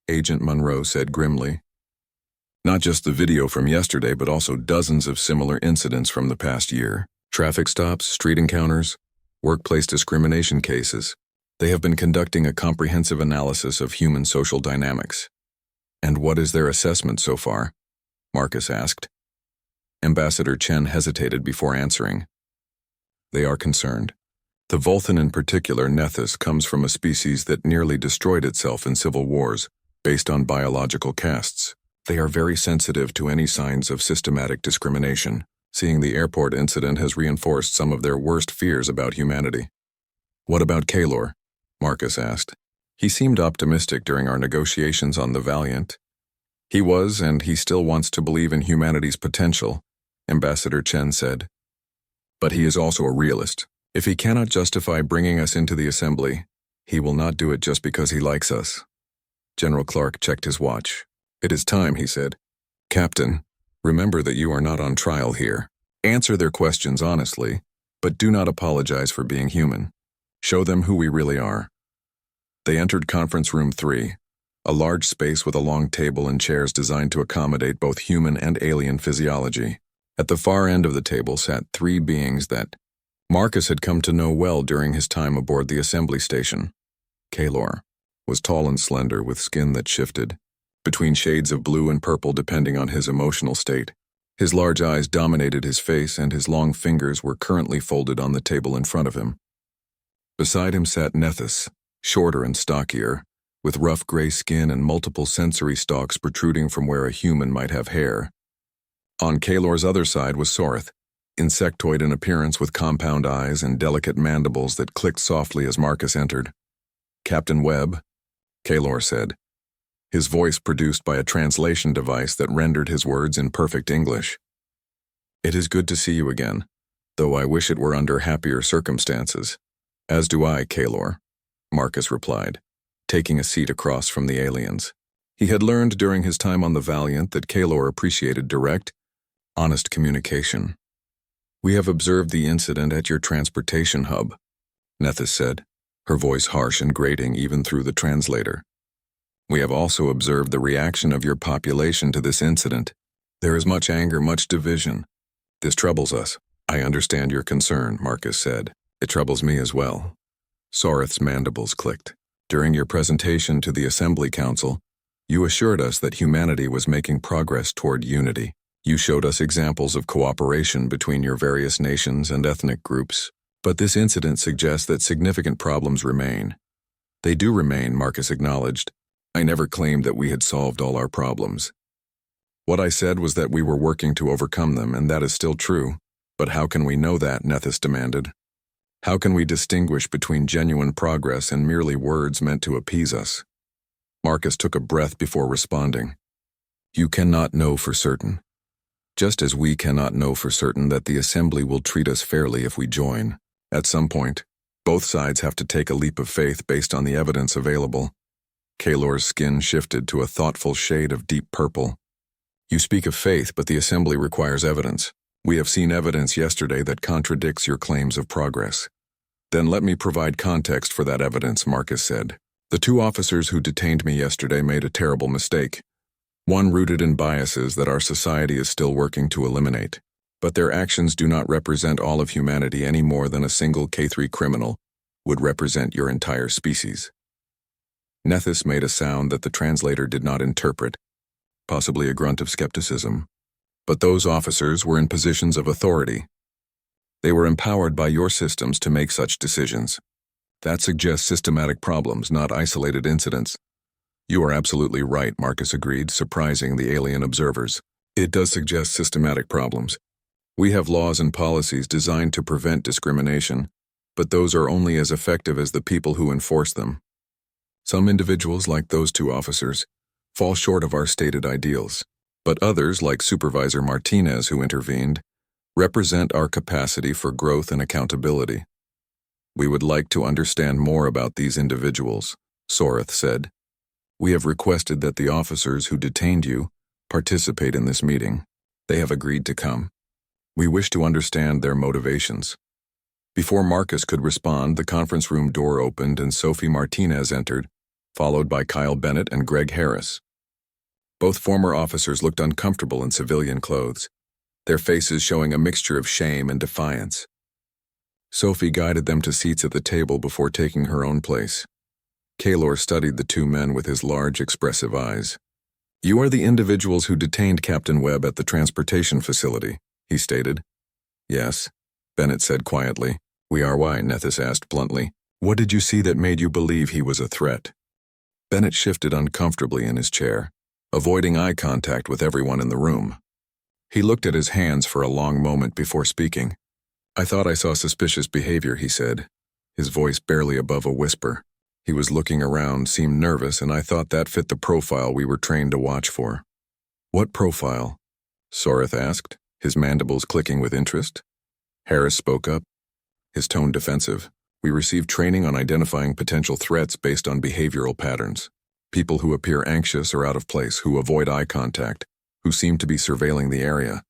Agent Monroe said grimly. "Not just the video from yesterday, but also dozens of similar incidents from the past year. Traffic stops, street encounters, workplace discrimination cases. They have been conducting a comprehensive analysis of human social dynamics." "And what is their assessment so far?" Marcus asked. Ambassador Chen hesitated before answering. "They are concerned. The Volthan in particular, Nethys, comes from a species that nearly destroyed itself in civil wars, based on biological castes. They are very sensitive to any signs of systematic discrimination. Seeing the airport incident has reinforced some of their worst fears about humanity." "What about Kaylor?" Marcus asked. "He seemed optimistic during our negotiations on the Valiant." "He was, and he still wants to believe in humanity's potential," Ambassador Chen said. "But he is also a realist. If he cannot justify bringing us into the assembly, he will not do it just because he likes us." General Clark checked his watch. "It is time," he said. "Captain, remember that you are not on trial here. Answer their questions honestly, but do not apologize for being human. Show them who we really are." They entered conference room 3, a large space with a long table and chairs designed to accommodate both human and alien physiology. At the far end of the table sat 3 beings that Marcus had come to know well during his time aboard the assembly station. Kaylor was tall and slender with skin that shifted between shades of blue and purple depending on his emotional state. His large eyes dominated his face and his long fingers were currently folded on the table in front of him. Beside him sat Nethys, shorter and stockier, with rough gray skin and multiple sensory stalks protruding from where a human might have hair. On Kaylor's other side was Soreth, insectoid in appearance with compound eyes and delicate mandibles that clicked softly as Marcus entered. "Captain Webb," Kaylor said, his voice produced by a translation device that rendered his words in perfect English. "It is good to see you again, though I wish it were under happier circumstances." "As do I, Kaylor," Marcus replied, taking a seat across from the aliens. He had learned during his time on the Valiant that Kaylor appreciated direct, honest communication. "We have observed the incident at your transportation hub," Nethys said, her voice harsh and grating even through the translator. "We have also observed the reaction of your population to this incident. There is much anger, much division. This troubles us." "I understand your concern," Marcus said. "It troubles me as well." Soreth's mandibles clicked. "During your presentation to the Assembly Council, you assured us that humanity was making progress toward unity. You showed us examples of cooperation between your various nations and ethnic groups, but this incident suggests that significant problems remain." "They do remain," Marcus acknowledged. "I never claimed that we had solved all our problems. What I said was that we were working to overcome them, and that is still true. But how can we know that?" Nethys demanded. "How can we distinguish between genuine progress and merely words meant to appease us?" Marcus took a breath before responding. You cannot know for certain. Just as we cannot know for certain that the assembly will treat us fairly if we join. At some point, both sides have to take a leap of faith based on the evidence available. Kaylor's skin shifted to a thoughtful shade of deep purple. You speak of faith, but the assembly requires evidence. We have seen evidence yesterday that contradicts your claims of progress. Then let me provide context for that evidence, Marcus said. The 2 officers who detained me yesterday made a terrible mistake. One rooted in biases that our society is still working to eliminate. But their actions do not represent all of humanity any more than a single K3 criminal would represent your entire species. Nethys made a sound that the translator did not interpret, possibly a grunt of skepticism. But those officers were in positions of authority. They were empowered by your systems to make such decisions. That suggests systematic problems, not isolated incidents. You are absolutely right, Marcus agreed, surprising the alien observers. It does suggest systematic problems. We have laws and policies designed to prevent discrimination, but those are only as effective as the people who enforce them. Some individuals, like those 2 officers, fall short of our stated ideals, but others, like Supervisor Martinez, who intervened, represent our capacity for growth and accountability. We would like to understand more about these individuals, Soreth said. We have requested that the officers who detained you participate in this meeting. They have agreed to come. We wish to understand their motivations. Before Marcus could respond, the conference room door opened and Sophie Martinez entered, followed by Kyle Bennett and Greg Harris. Both former officers looked uncomfortable in civilian clothes, their faces showing a mixture of shame and defiance. Sophie guided them to seats at the table before taking her own place. Kaylor studied the 2 men with his large, expressive eyes. You are the individuals who detained Captain Webb at the transportation facility, he stated. Yes, Bennett said quietly. We are. Why? Nethys asked bluntly. What did you see that made you believe he was a threat? Bennett shifted uncomfortably in his chair, avoiding eye contact with everyone in the room. He looked at his hands for a long moment before speaking. I thought I saw suspicious behavior, he said, his voice barely above a whisper. He was looking around, seemed nervous, and I thought that fit the profile we were trained to watch for. What profile? Soreth asked, his mandibles clicking with interest. Harris spoke up, his tone defensive. We received training on identifying potential threats based on behavioral patterns. People who appear anxious or out of place, who avoid eye contact, who seem to be surveilling the area.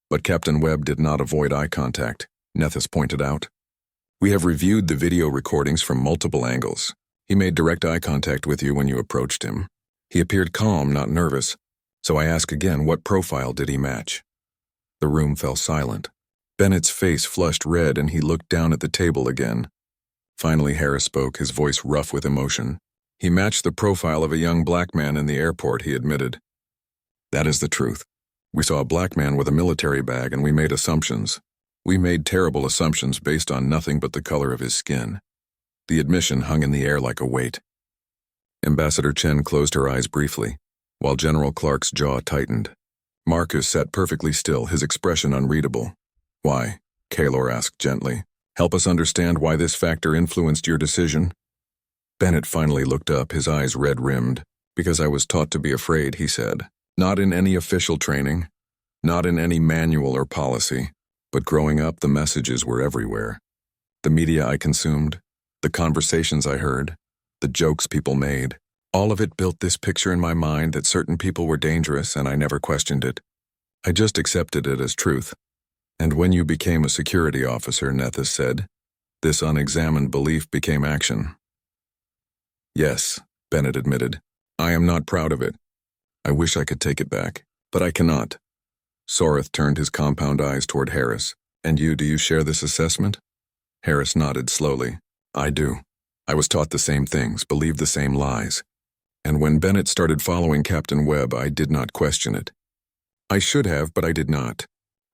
But Captain Webb did not avoid eye contact, Nethys pointed out. We have reviewed the video recordings from multiple angles. He made direct eye contact with you when you approached him. He appeared calm, not nervous, so I ask again, what profile did he match? The room fell silent. Bennett's face flushed red and he looked down at the table again. Finally, Harris spoke, his voice rough with emotion. He matched the profile of a young black man in the airport, he admitted. That is the truth. We saw a black man with a military bag and we made assumptions. We made terrible assumptions based on nothing but the color of his skin. The admission hung in the air like a weight. Ambassador Chen closed her eyes briefly, while General Clark's jaw tightened. Marcus sat perfectly still, his expression unreadable. Why? Kaylor asked gently. Help us understand why this factor influenced your decision. Bennett finally looked up, his eyes red-rimmed. Because I was taught to be afraid, he said. Not in any official training, not in any manual or policy, but growing up the messages were everywhere. The media I consumed, the conversations I heard, the jokes people made, all of it built this picture in my mind that certain people were dangerous and I never questioned it. I just accepted it as truth. And when you became a security officer, Nethys said, this unexamined belief became action. Yes, Bennett admitted. I am not proud of it. I wish I could take it back, but I cannot. Soreth turned his compound eyes toward Harris. And you, do you share this assessment? Harris nodded slowly. I do. I was taught the same things, believed the same lies. And when Bennett started following Captain Webb, I did not question it. I should have, but I did not.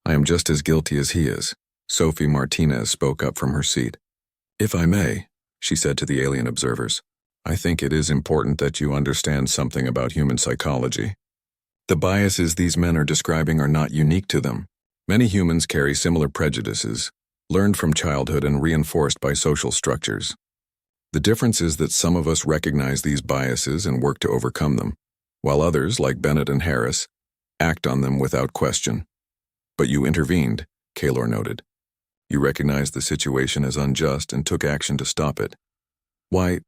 I am just as guilty as he is. Sophie Martinez spoke up from her seat. If I may, she said to the alien observers, I think it is important that you understand something about human psychology. The biases these men are describing are not unique to them. Many humans carry similar prejudices, learned from childhood and reinforced by social structures. The difference is that some of us recognize these biases and work to overcome them. while others, like Bennett and Harris, act on them without question. But you intervened, Kaylor noted. You recognized the situation as unjust and took action to stop it. Why?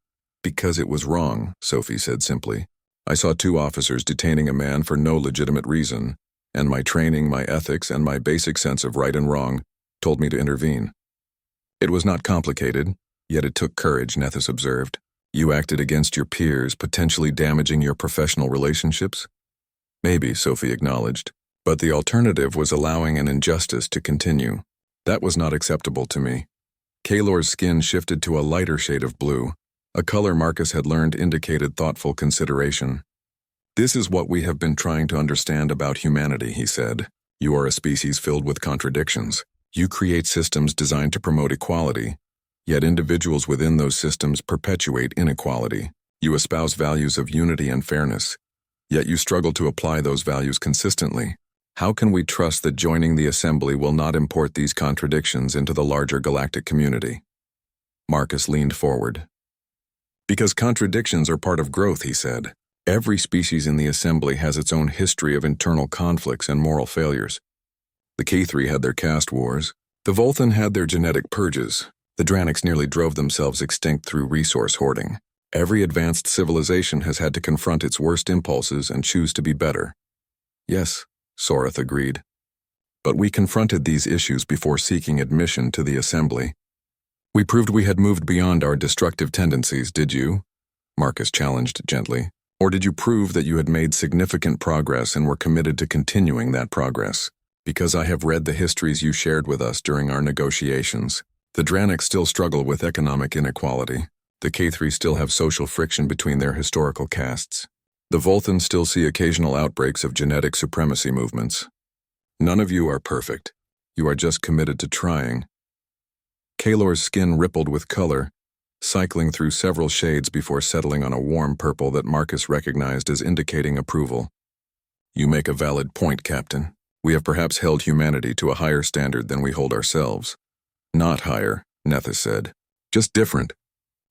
Because it was wrong, Sophie said simply. I saw 2 officers detaining a man for no legitimate reason, and my training, my ethics, and my basic sense of right and wrong told me to intervene. It was not complicated, yet it took courage, Nethys observed. You acted against your peers, potentially damaging your professional relationships? Maybe, Sophie acknowledged, but the alternative was allowing an injustice to continue. That was not acceptable to me. Kaylor's skin shifted to a lighter shade of blue, a color Marcus had learned indicated thoughtful consideration. This is what we have been trying to understand about humanity, he said. You are a species filled with contradictions. You create systems designed to promote equality, yet individuals within those systems perpetuate inequality. You espouse values of unity and fairness, yet you struggle to apply those values consistently. How can we trust that joining the Assembly will not import these contradictions into the larger galactic community? Marcus leaned forward. Because contradictions are part of growth, he said. Every species in the Assembly has its own history of internal conflicts and moral failures. The K3 had their caste wars. The Volthan had their genetic purges. The Dranics nearly drove themselves extinct through resource hoarding. Every advanced civilization has had to confront its worst impulses and choose to be better. Yes, Soreth agreed. But we confronted these issues before seeking admission to the Assembly. We proved we had moved beyond our destructive tendencies, did you? Marcus challenged gently. Or did you prove that you had made significant progress and were committed to continuing that progress? Because I have read the histories you shared with us during our negotiations. The Dranics still struggle with economic inequality. The K3 still have social friction between their historical castes. The Volthans still see occasional outbreaks of genetic supremacy movements. None of you are perfect. You are just committed to trying. Kaylor's skin rippled with color, cycling through several shades before settling on a warm purple that Marcus recognized as indicating approval. You make a valid point, Captain. We have perhaps held humanity to a higher standard than we hold ourselves. Not higher, Nethys said. Just different.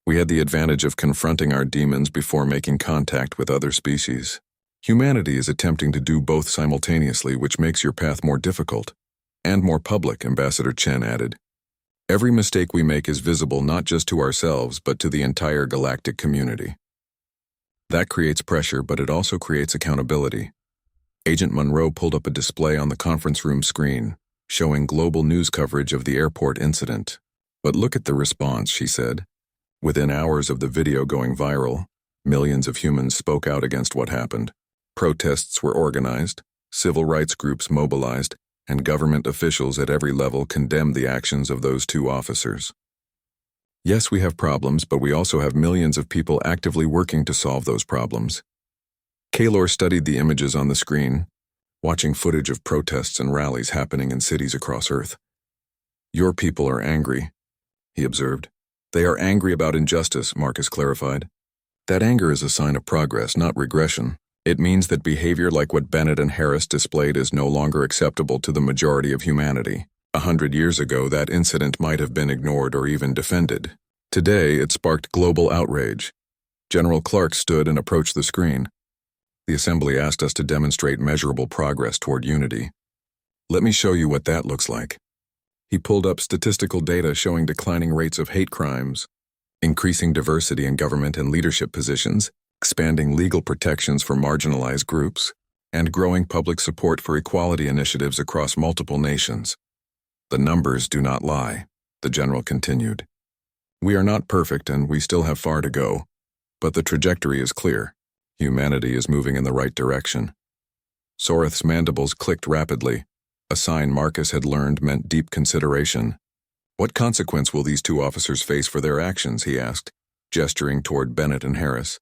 We had the advantage of confronting our demons before making contact with other species. Humanity is attempting to do both simultaneously, which makes your path more difficult. And more public, Ambassador Chen added. Every mistake we make is visible not just to ourselves, but to the entire galactic community. That creates pressure, but it also creates accountability. Agent Monroe pulled up a display on the conference room screen, showing global news coverage of the airport incident. But look at the response, she said. Within hours of the video going viral, millions of humans spoke out against what happened. Protests were organized, civil rights groups mobilized, and government officials at every level condemned the actions of those 2 officers. Yes, we have problems, but we also have millions of people actively working to solve those problems. Kaylor studied the images on the screen, watching footage of protests and rallies happening in cities across Earth. Your people are angry, he observed. They are angry about injustice, Marcus clarified. That anger is a sign of progress, not regression. It means that behavior like what Bennett and Harris displayed is no longer acceptable to the majority of humanity. 100 years ago, that incident might have been ignored or even defended. Today, it sparked global outrage. General Clark stood and approached the screen. The Assembly asked us to demonstrate measurable progress toward unity. Let me show you what that looks like. He pulled up statistical data showing declining rates of hate crimes, increasing diversity in government and leadership positions, expanding legal protections for marginalized groups, and growing public support for equality initiatives across multiple nations. The numbers do not lie, the general continued. We are not perfect and we still have far to go, but the trajectory is clear. Humanity is moving in the right direction. Soreth's mandibles clicked rapidly, a sign Marcus had learned meant deep consideration. What consequence will these 2 officers face for their actions, he asked, gesturing toward Bennett and Harris.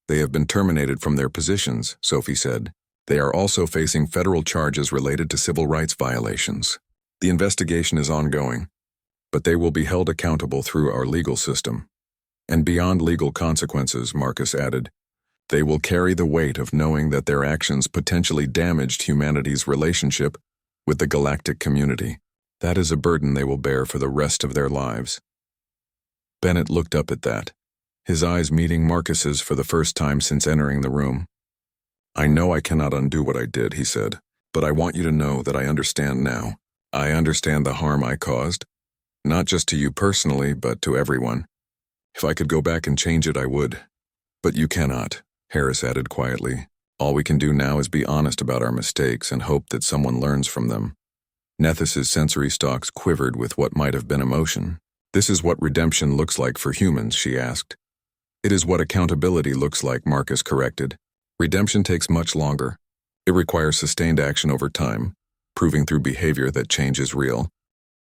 They have been terminated from their positions, Sophie said. They are also facing federal charges related to civil rights violations. The investigation is ongoing, but they will be held accountable through our legal system. And beyond legal consequences, Marcus added, they will carry the weight of knowing that their actions potentially damaged humanity's relationship with the galactic community. That is a burden they will bear for the rest of their lives. Bennett looked up at that, his eyes meeting Marcus's for the first time since entering the room. I know I cannot undo what I did, he said, but I want you to know that I understand now. I understand the harm I caused, not just to you personally, but to everyone. If I could go back and change it, I would. But you cannot, Harris added quietly. All we can do now is be honest about our mistakes and hope that someone learns from them. Nethis's sensory stalks quivered with what might have been emotion. This is what redemption looks like for humans, she asked. It is what accountability looks like, Marcus corrected. Redemption takes much longer. It requires sustained action over time, proving through behavior that change is real.